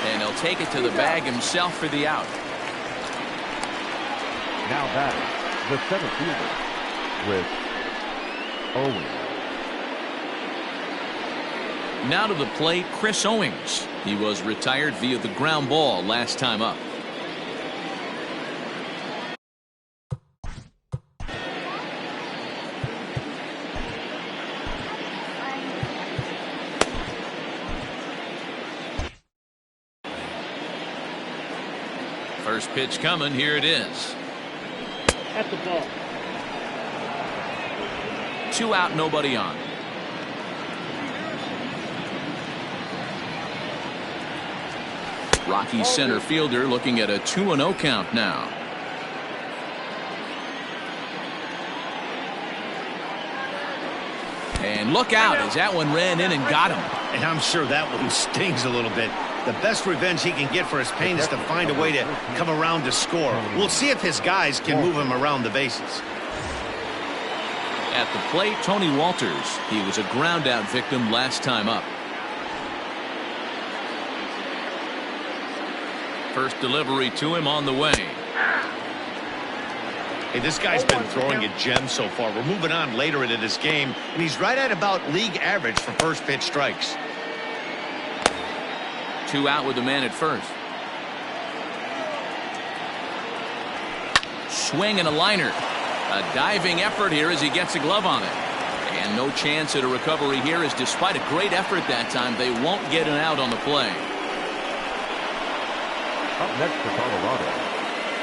And he'll take it to the bag himself for the out. Now batting, the center fielder with Owings. Now to the plate, Chris Owings. He was retired via the ground ball last time up. First pitch coming. Here it is. At the ball. 2 out, nobody on. Rockies center fielder looking at a 2-0 count now. And look out as that one ran in and got him. And I'm sure that one stings a little bit. The best revenge he can get for his pain is to find a way to come around to score. We'll see if his guys can move him around the bases. At the plate, Tony Walters. He was a ground-out victim last time up. First delivery to him on the way. Hey, this guy's been throwing a gem so far. We're moving on later into this game, and he's right at about league average for first pitch strikes. 2 out with the man at first. Swing and a liner. A diving effort here as he gets a glove on it. And no chance at a recovery here as despite a great effort that time, they won't get an out on the play. Up next for Colorado,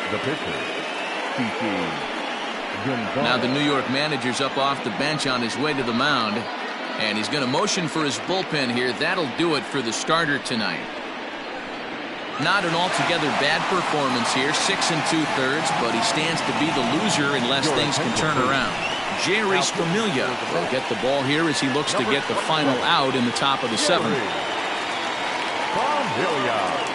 the pitcher, Gonzalez. Now the New York manager's up off the bench on his way to the mound. And he's going to motion for his bullpen here. That'll do it for the starter tonight. Not an altogether bad performance here. 6 2/3, but he stands to be the loser unless things can turn around. Jerry Familia will get the ball here as he looks to get the final out in the top of the 7th. Familia.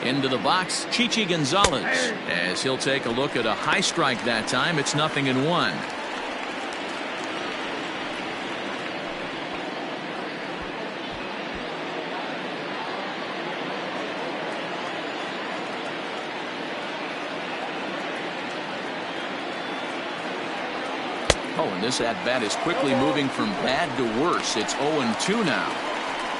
Into the box, Chichi Gonzalez, as he'll take a look at a high strike that time. It's 0-1. Oh, and this at-bat is quickly moving from bad to worse. It's 0-2 now.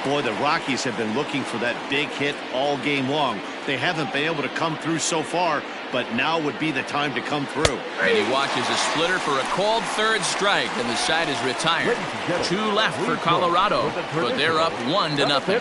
Boy, the Rockies have been looking for that big hit all game long. They haven't been able to come through so far, but now would be the time to come through. And he watches a splitter for a called 3rd strike, and the side is retired. 2 left for Colorado, but they're up 1-0.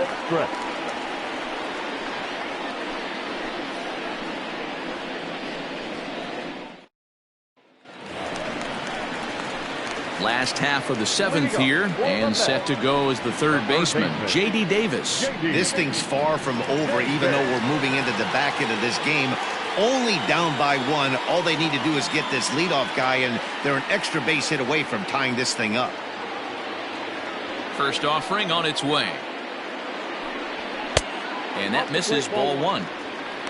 Last half of the 7th here, and set to go as the 3rd baseman, J.D. Davis. This thing's far from over, even though we're moving into the back end of this game. Only down by 1. All they need to do is get this leadoff guy, and they're an extra base hit away from tying this thing up. First offering on its way. And that misses ball 1.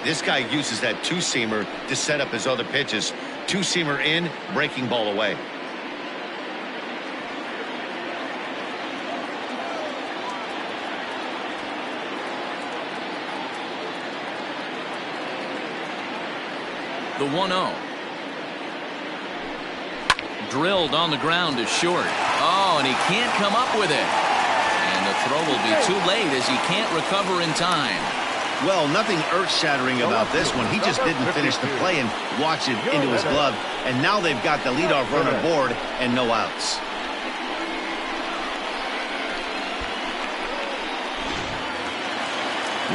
This guy uses that 2-seamer to set up his other pitches. 2-seamer in, breaking ball away. The 1-0. Drilled on the ground to short. Oh, and he can't come up with it. throw will be too late as he can't recover in time. Well, nothing earth-shattering about this one. He just didn't finish the play and watch it into his glove. And now they've got the leadoff runner aboard and no outs.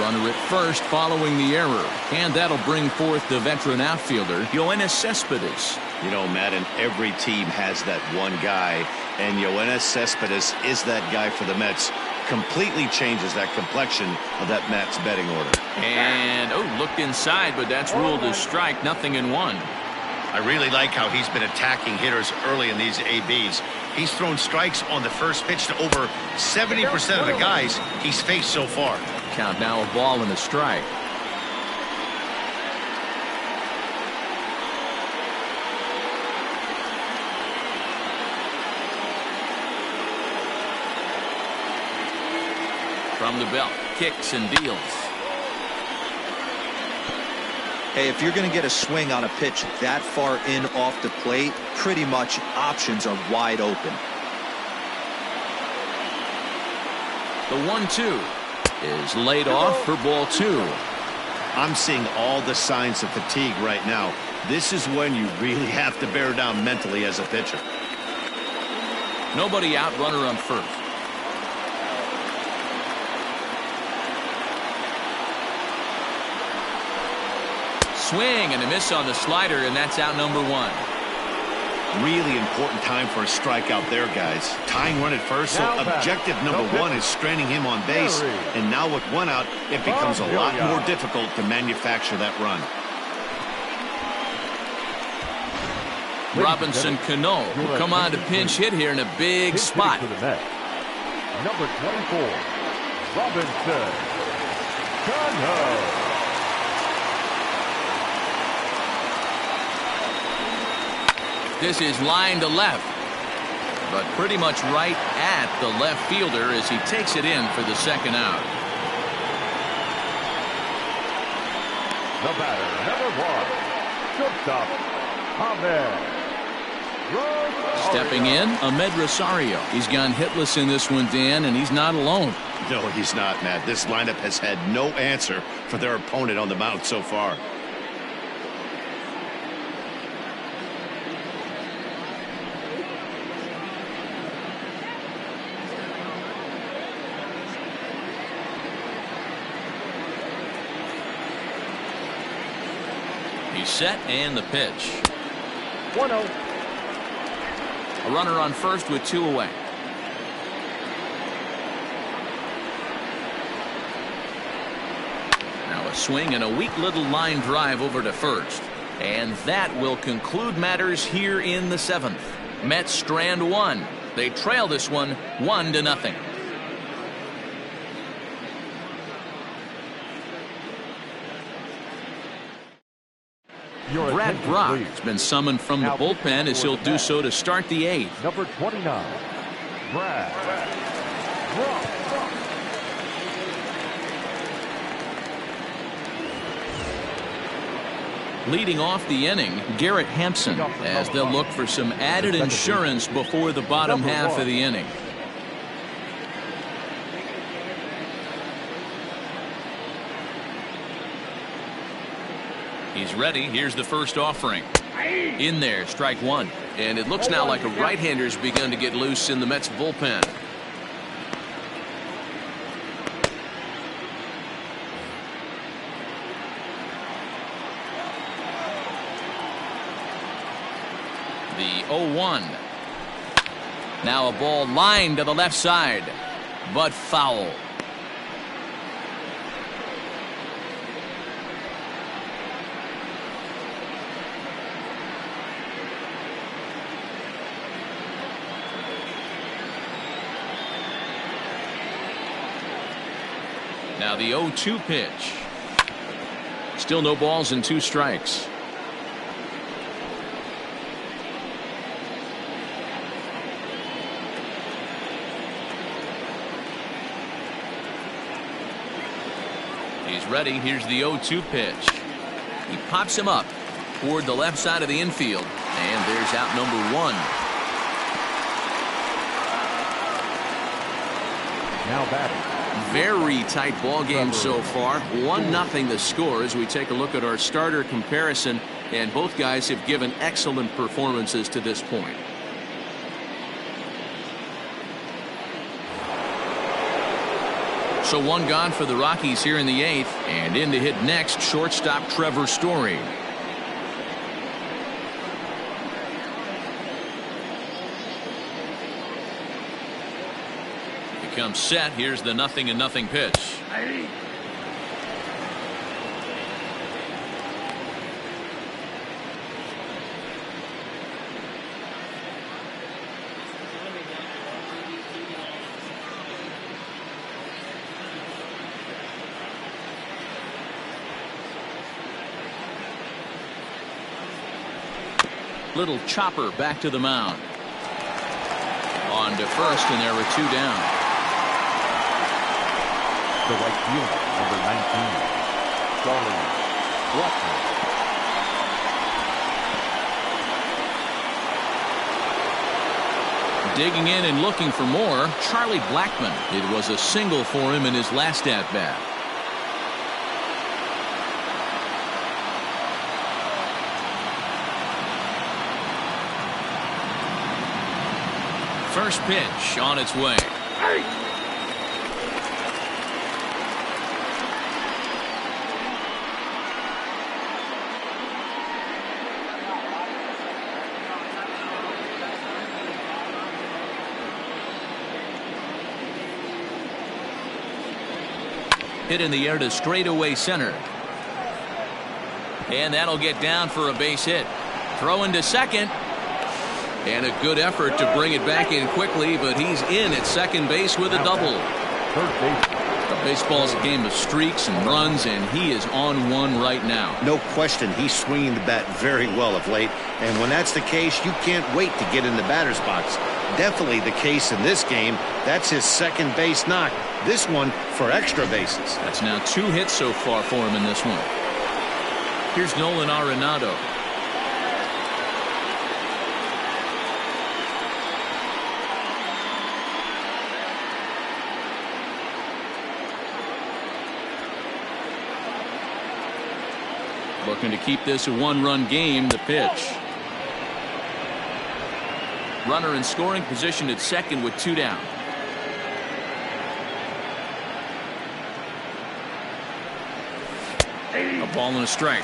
Runner at first following the error. And that'll bring forth the veteran outfielder, Yoenis Cespedes. You know, Madden, every team has that one guy. And Yoenis Cespedes is that guy for the Mets. Completely changes that complexion of that Mets betting order. And, looked inside, but that's ruled as strike, 0-1. I really like how he's been attacking hitters early in these ABs. He's thrown strikes on the first pitch to over 70% of the guys he's faced so far. Count now a ball and a strike. From the belt, kicks and deals. Hey, if you're going to get a swing on a pitch that far in off the plate, pretty much options are wide open. The 1-2 is laid off for ball 2. I'm seeing all the signs of fatigue right now. This is when you really have to bear down mentally as a pitcher. Nobody out, runner on first. Swing and a miss on the slider, and that's out number 1. Really important time for a strikeout there, guys. Tying run at first, so objective number 1 is straining him on base. And now with 1 out, it becomes a lot more difficult to manufacture that run. Robinson Cano will come on to pinch hit here in a big spot. Number 24, Robinson Cano. This is line to left, but pretty much right at the left fielder as he takes it in for the second out. The batter, number 1, shortstop, Ahmed. Stepping in, Ahmed Rosario. He's gone hitless in this one, Dan, and he's not alone. No, he's not, Matt. This lineup has had no answer for their opponent on the mound so far. He's set and the pitch. 1-0. A runner on first with 2 away. Now a swing and a weak little line drive over to first. And that will conclude matters here in the 7th. Mets strand 1. They trail this one 1-0. Brad Brock has been summoned from the bullpen as he'll do so to start the 8th. Number 29, Brad Brock. Leading off the inning, Garrett Hampson, as they'll look for some added insurance before the bottom half of the inning. He's ready. Here's the first offering. In there, strike 1. And it looks now like a right-hander's begun to get loose in the Mets bullpen. The 0-1. Now a ball lined to the left side, but foul. Now the 0-2 pitch. Still no balls and 2 strikes. He's ready. Here's the 0-2 pitch. He pops him up toward the left side of the infield. And there's out number 1. Now batting. Very tight ball game so far. 1-0 the score as we take a look at our starter comparison, and both guys have given excellent performances to this point. So one gone for the Rockies here in the 8th, and in to hit next, shortstop Trevor Story. He comes set. Here's the 0-0 pitch. Little chopper back to the mound. On to first, and there were 2 down. The right fielder, number 19, Charlie Blackmon. Digging in and looking for more, Charlie Blackmon. It was a single for him in his last at-bat. First pitch on its way. Hit in the air to straightaway center. And that'll get down for a base hit. Throw into second. And a good effort to bring it back in quickly, but he's in at second base with a double. Third base. Baseball's a game of streaks and runs, and he is on one right now. No question, he's swinging the bat very well of late, and when that's the case, you can't wait to get in the batter's box. Definitely the case in this game. That's his second base knock. This one for extra bases. That's now 2 hits so far for him in this one. Here's Nolan Arenado. Looking to keep this a 1-run game. The pitch. Runner in scoring position at second with 2 down. A ball and a strike.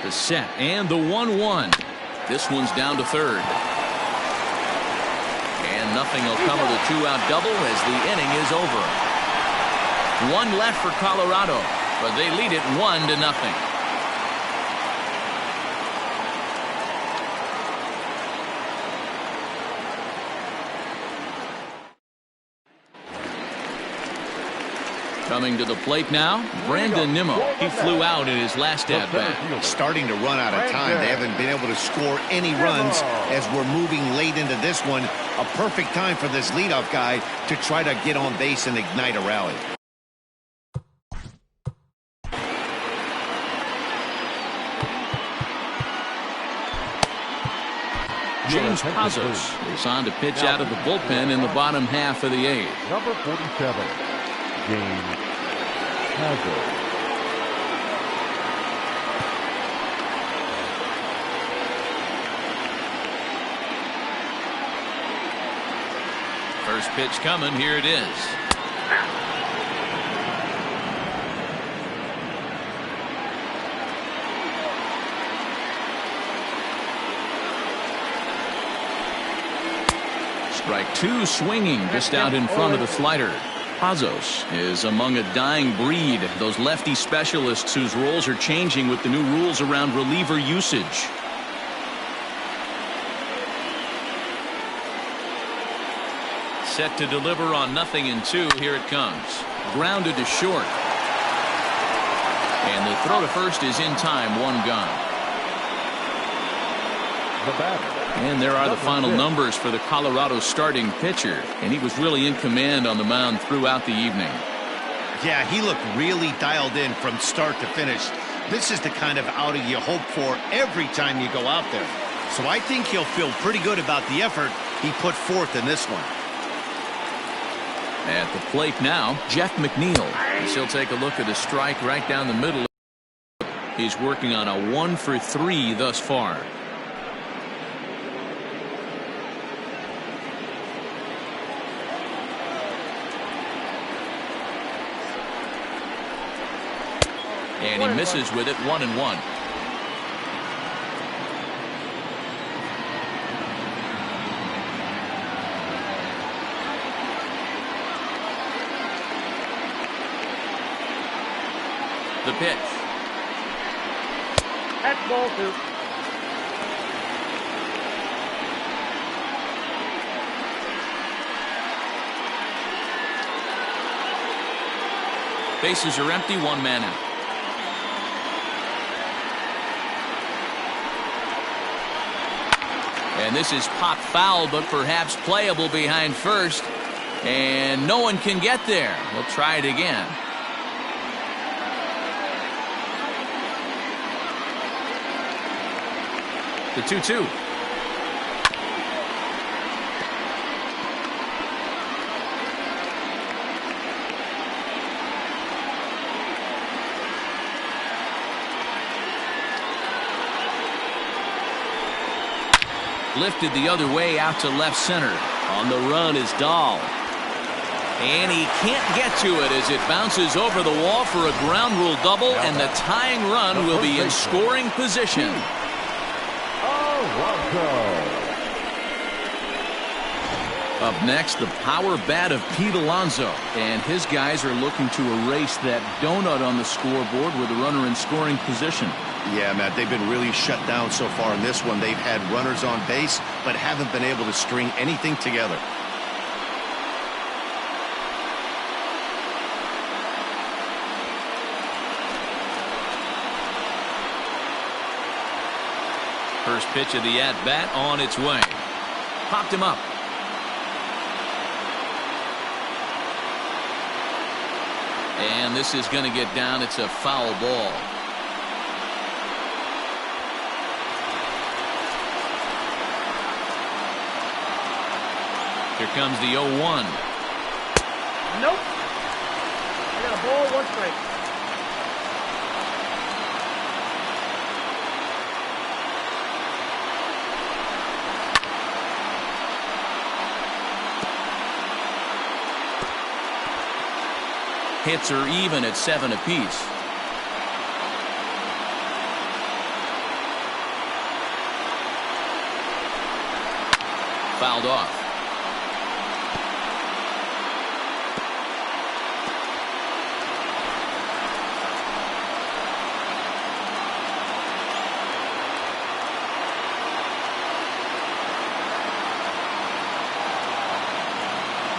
The set and the 1-1. This one's down to third. And nothing will come of the 2-out double as the inning is over. 1 left for Colorado, but they lead it 1-0. Coming to the plate now, Brandon Nimmo. He flew out in his last at-bat. Starting to run out of time. They haven't been able to score any runs as we're moving late into this one. A perfect time for this leadoff guy to try to get on base and ignite a rally. James Pazos is on to pitch out of the bullpen in the bottom half of the 8th. Number 47, James Pazos. First pitch coming. Here it is. Strike 2 swinging just out in front of the slider. Pazos is among a dying breed, those lefty specialists whose roles are changing with the new rules around reliever usage. Set to deliver on 0-2. Here it comes. Grounded to short. And the throw to first is in time. 1 gone. The batter, And there are the final numbers for the Colorado starting pitcher, and he was really in command on the mound throughout the evening. Yeah, he looked really dialed in from start to finish. This is the kind of outing you hope for every time you go out there. So I think he'll feel pretty good about the effort he put forth in this one. At the plate now, Jeff McNeil. As he'll take a look at a strike right down the middle. He's working on a 1-for-3 thus far. And he misses with it, 1-1. The pitch. That's ball 2. Bases are empty, 1 man out. And this is popped foul, but perhaps playable behind first. And no one can get there. We'll try it again. The 2-2. Lifted the other way out to left center. On the run is Dahl. And he can't get to it as it bounces over the wall for a ground rule double, and the tying run will be in scoring position. Up next, the power bat of Pete Alonso, and his guys are looking to erase that donut on the scoreboard with a runner in scoring position. Yeah, Matt, they've been really shut down so far in this one. They've had runners on base, but haven't been able to string anything together. First pitch of the at-bat on its way. Popped him up. And this is going to get down. It's a foul ball. Here comes the 0-1. Nope. I got a ball, 1 strike. Hits are even at 7 apiece. Fouled off.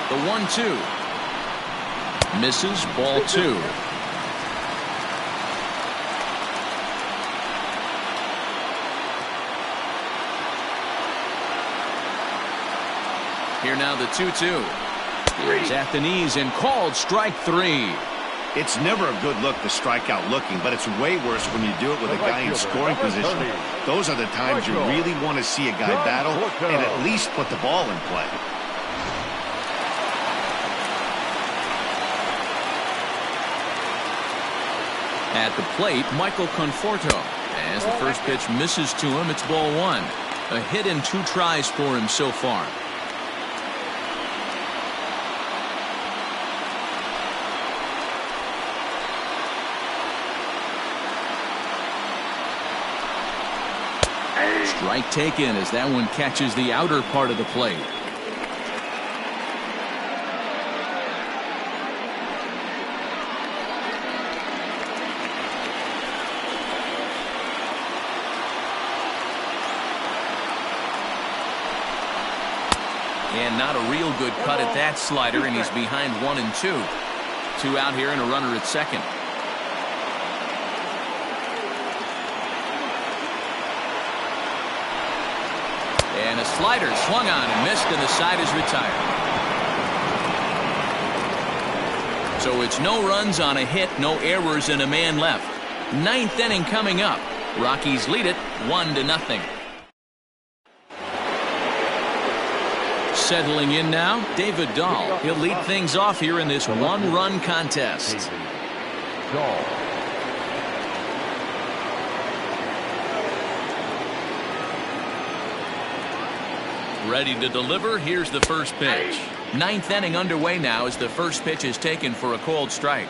The 1-2. Misses, ball 2. Here now the 2-2. He's at the knees and called strike 3. It's never a good look to strike out looking, but it's way worse when you do it with a guy in scoring position. Those are the times you really want to see a guy battle and at least put the ball in play. At the plate, Michael Conforto. As the first pitch misses to him, it's ball 1. A hit in 2 tries for him so far. Strike taken as that one catches the outer part of the plate. And not a real good cut at that slider, and he's behind 1 and 2. 2 out here and a runner at second. And a slider swung on and missed, and the side is retired. So it's no runs on a hit, no errors, and a man left. Ninth inning coming up. Rockies lead it 1-0. Settling in now, David Dahl. He'll lead things off here in this one-run contest. Ready to deliver. Here's the first pitch. Ninth inning underway now as the first pitch is taken for a called strike.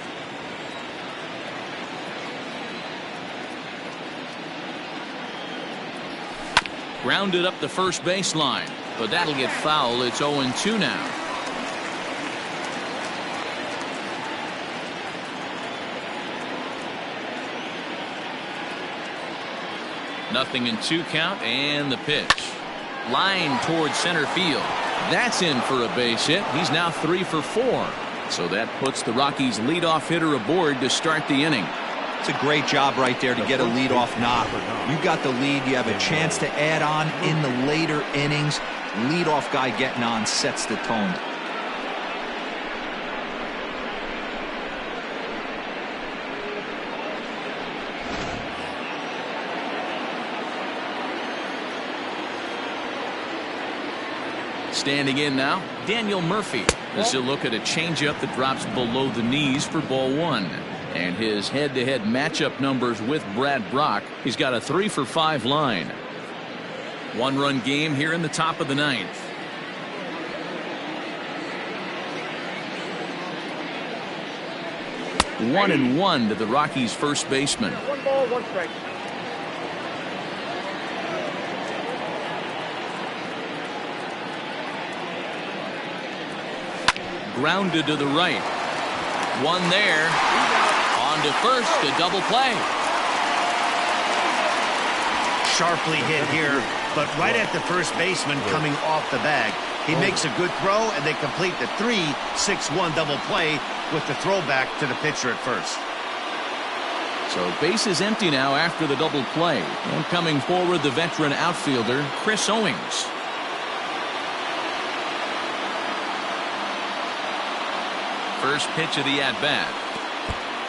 Grounded up the first baseline, but that'll get foul. It's 0-2 now. Nothing in 2 count, and the pitch. Line towards center field. That's in for a base hit. He's now 3 for 4. So that puts the Rockies leadoff hitter aboard to start the inning. It's a great job right there to get a leadoff knock. You got the lead. You have a chance to add on in the later innings. Leadoff guy getting on sets the tone. Standing in now, Daniel Murphy. This is a look at a changeup that drops below the knees for ball 1. And his head-to-head matchup numbers with Brad Brock, he's got a 3 for 5 line. 1-run game here in the top of the 9th. 1-1 to the Rockies' first baseman. 1 ball, 1 strike. Grounded to the right. One there. On to first, a double play. Sharply hit here, but right at the first baseman coming off the bag. He makes a good throw, and they complete the 3-6-1 double play with the throwback to the pitcher at first. So base is empty now after the double play. And coming forward, the veteran outfielder, Chris Owings. First pitch of the at-bat.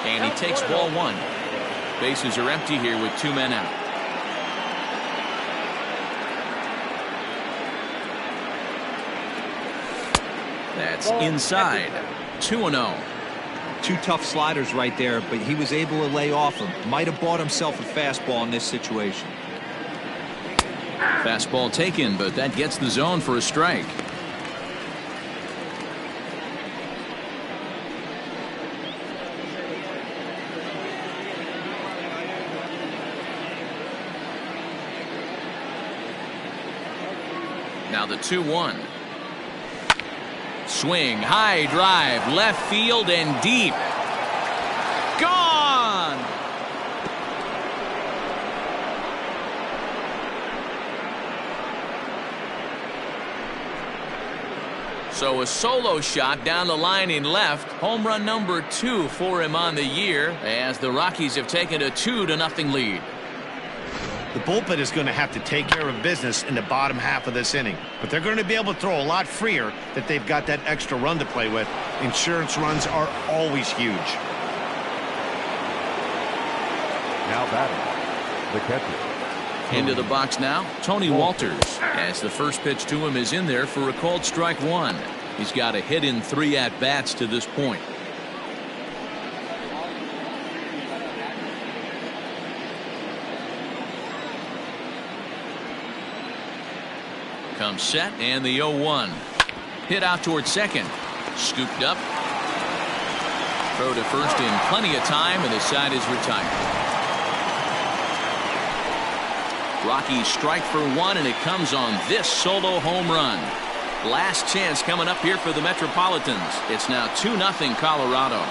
And he takes ball 1. Bases are empty here with 2 men out. That's inside. 2-0. 2 tough sliders right there, but he was able to lay off them. Might have bought himself a fastball in this situation. Fastball taken, but that gets the zone for a strike. Now the 2-1. Swing, high drive, left field and deep. Gone! So a solo shot down the line in left. Home run number 2 for him on the year as the Rockies have taken a 2-0 lead. The bullpen is going to have to take care of business in the bottom half of this inning, but they're going to be able to throw a lot freer that they've got that extra run to play with. Insurance runs are always huge. Now batting, the catcher. Into the box now, Tony Walters, as the first pitch to him is in there for a called strike 1. He's got a hit in 3 at-bats to this point. Comes set, and the 0-1. Hit out towards second. Scooped up. Throw to first in plenty of time, and the side is retired. Rockies strike for 1, and it comes on this solo home run. Last chance coming up here for the Metropolitans. It's now 2-0 Colorado.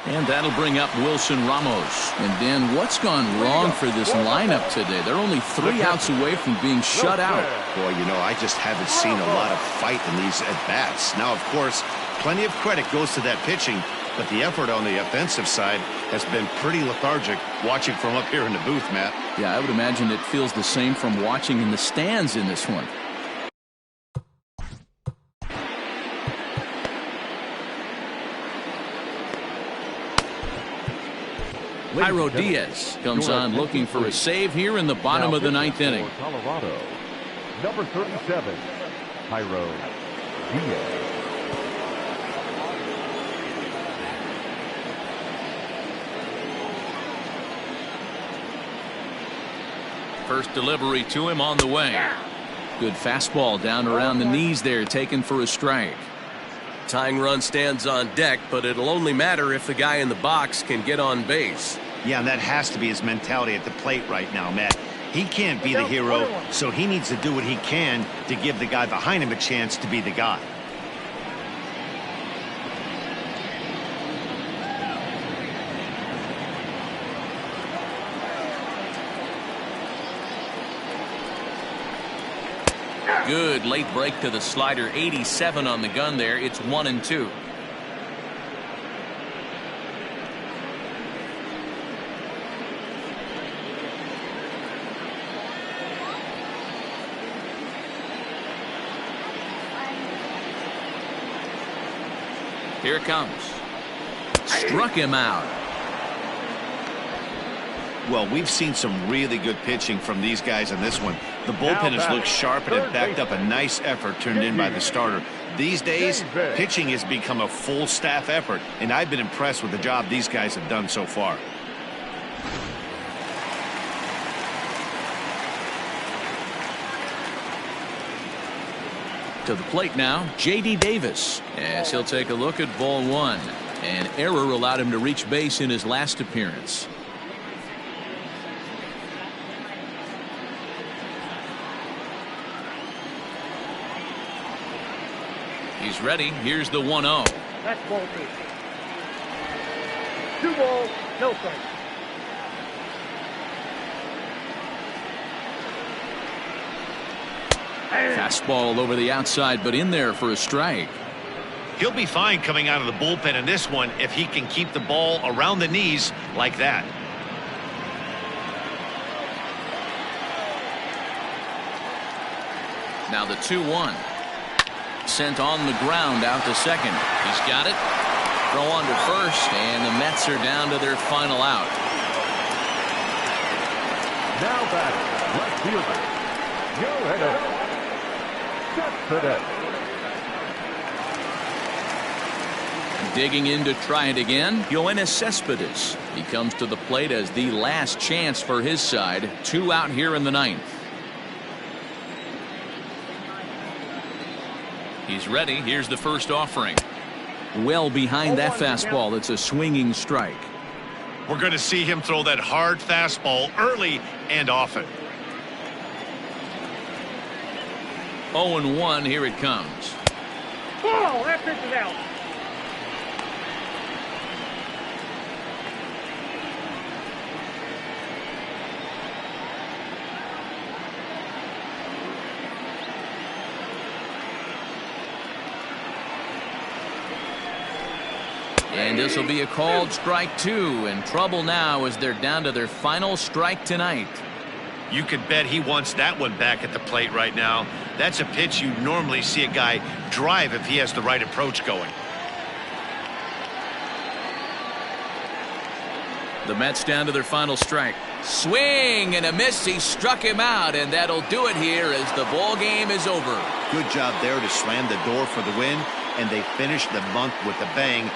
And that'll bring up Wilson Ramos. And then what's gone wrong for this lineup today? They're only 3 outs away from being shut out. Boy, you know, I just haven't seen a lot of fight in these at-bats. Now, of course, plenty of credit goes to that pitching. but the effort on the offensive side has been pretty lethargic watching from up here in the booth, Matt. Yeah, I would imagine it feels the same from watching in the stands in this one. Jairo Diaz comes on looking for a save here in the bottom of the ninth inning. Colorado, number 37, Jairo Diaz. First delivery to him on the way. Good fastball down around the knees there, taken for a strike. Tying run stands on deck, but it'll only matter if the guy in the box can get on base. Yeah, and that has to be his mentality at the plate right now, Matt. He can't be the hero, so he needs to do what he can to give the guy behind him a chance to be the guy. Good late break to the slider. 87 on the gun there. It's 1-2. Here it comes. Struck him out. Well, we've seen some really good pitching from these guys in this one. The bullpen has looked sharp and have backed up a nice effort turned in by the starter. These days, pitching has become a full staff effort, and I've been impressed with the job these guys have done so far. To the plate now, J.D. Davis, as he'll take a look at ball one. An error allowed him to reach base in his last appearance. He's ready. Here's the 1-0. That's ball two. 2 balls, no strikes. Fastball over the outside, but in there for a strike. He'll be fine coming out of the bullpen in this one if he can keep the ball around the knees like that. Now the 2-1. Sent on the ground out to second. He's got it. Throw on to first, and the Mets are down to their final out. Now batting, left fielder, Joe Set for that. Digging in to try it again, Yoenis Cespedes. He comes to the plate as the last chance for his side. 2 out here in the ninth. He's ready. Here's the first offering. Well behind that fastball. It's a swinging strike. We're going to see him throw that hard fastball early and often. 0-1. Here it comes. Oh, that pitch is out. And this will be a called strike 2. In trouble now as they're down to their final strike tonight. You could bet he wants that one back at the plate right now. That's a pitch you normally see a guy drive if he has the right approach going. The Mets down to their final strike. Swing and a miss. He struck him out, and that'll do it here as the ball game is over. Good job there to slam the door for the win, and they finish the month with a bang,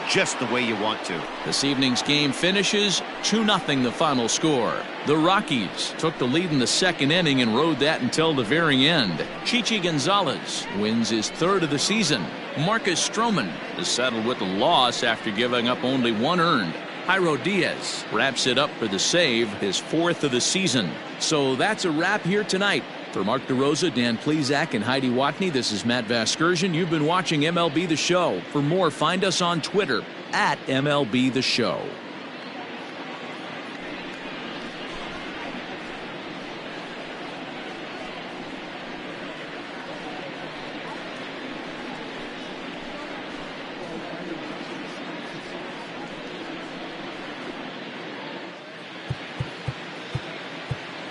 just the way you want to. This evening's game finishes 2-0 the final score. The Rockies took the lead in the second inning and rode that until the very end. Chichi Gonzalez wins his 3rd of the season. Marcus Stroman is settled with a loss after giving up only 1 earned. Jairo Diaz wraps it up for the save, his 4th of the season. So that's a wrap here tonight. For Mark DeRosa, Dan Plesac, and Heidi Watney, this is Matt Vasgersian. You've been watching MLB The Show. For more, find us on Twitter at MLB The Show.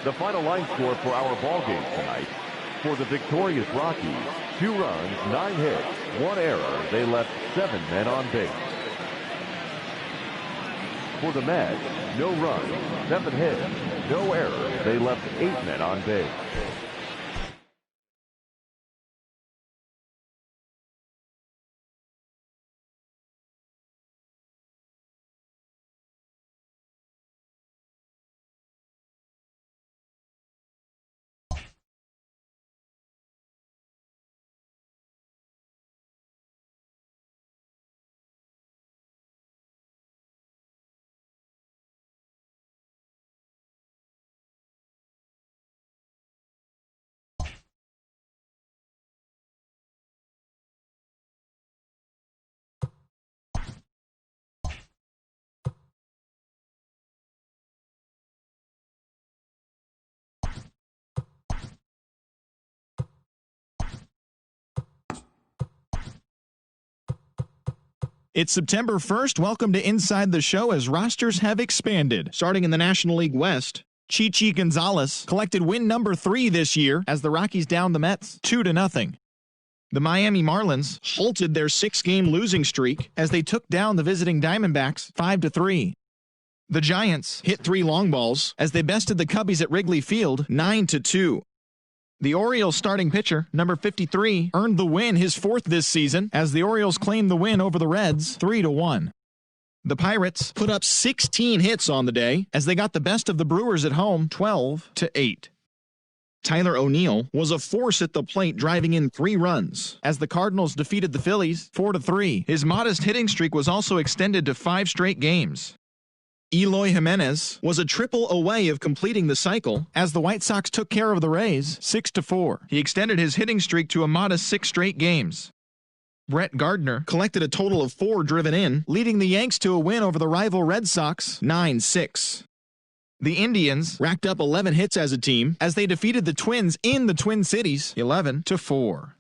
The final line score for our ball game tonight. For the victorious Rockies, 2 runs, 9 hits, 1 error. They left 7 men on base. For the Mets, no runs, 7 hits, no errors. They left 8 men on base. It's September 1st. Welcome to Inside the Show as rosters have expanded. Starting in the National League West, Chichi Gonzalez collected win number 3 this year as the Rockies downed the Mets 2-0. The Miami Marlins halted their 6-game losing streak as they took down the visiting Diamondbacks 5-3. The Giants hit 3 long balls as they bested the Cubbies at Wrigley Field 9-2. The Orioles starting pitcher, number 53, earned the win, his 4th this season, as the Orioles claimed the win over the Reds 3-1. The Pirates put up 16 hits on the day as they got the best of the Brewers at home 12-8. Tyler O'Neill was a force at the plate, driving in 3 runs as the Cardinals defeated the Phillies 4-3. His modest hitting streak was also extended to 5 straight games. Eloy Jimenez was a triple away of completing the cycle as the White Sox took care of the Rays 6-4. He extended his hitting streak to a modest 6 straight games. Brett Gardner collected a total of 4 driven in, leading the Yanks to a win over the rival Red Sox 9-6. The Indians racked up 11 hits as a team as they defeated the Twins in the Twin Cities 11-4.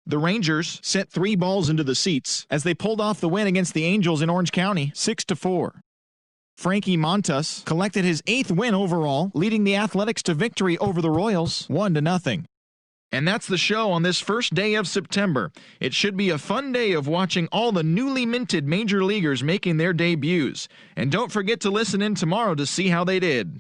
The Rangers sent 3 balls into the seats as they pulled off the win against the Angels in Orange County 6-4. Frankie Montas collected his 8th win overall, leading the Athletics to victory over the Royals 1-0. And that's the show on this first day of September. It should be a fun day of watching all the newly minted major leaguers making their debuts. And don't forget to listen in tomorrow to see how they did.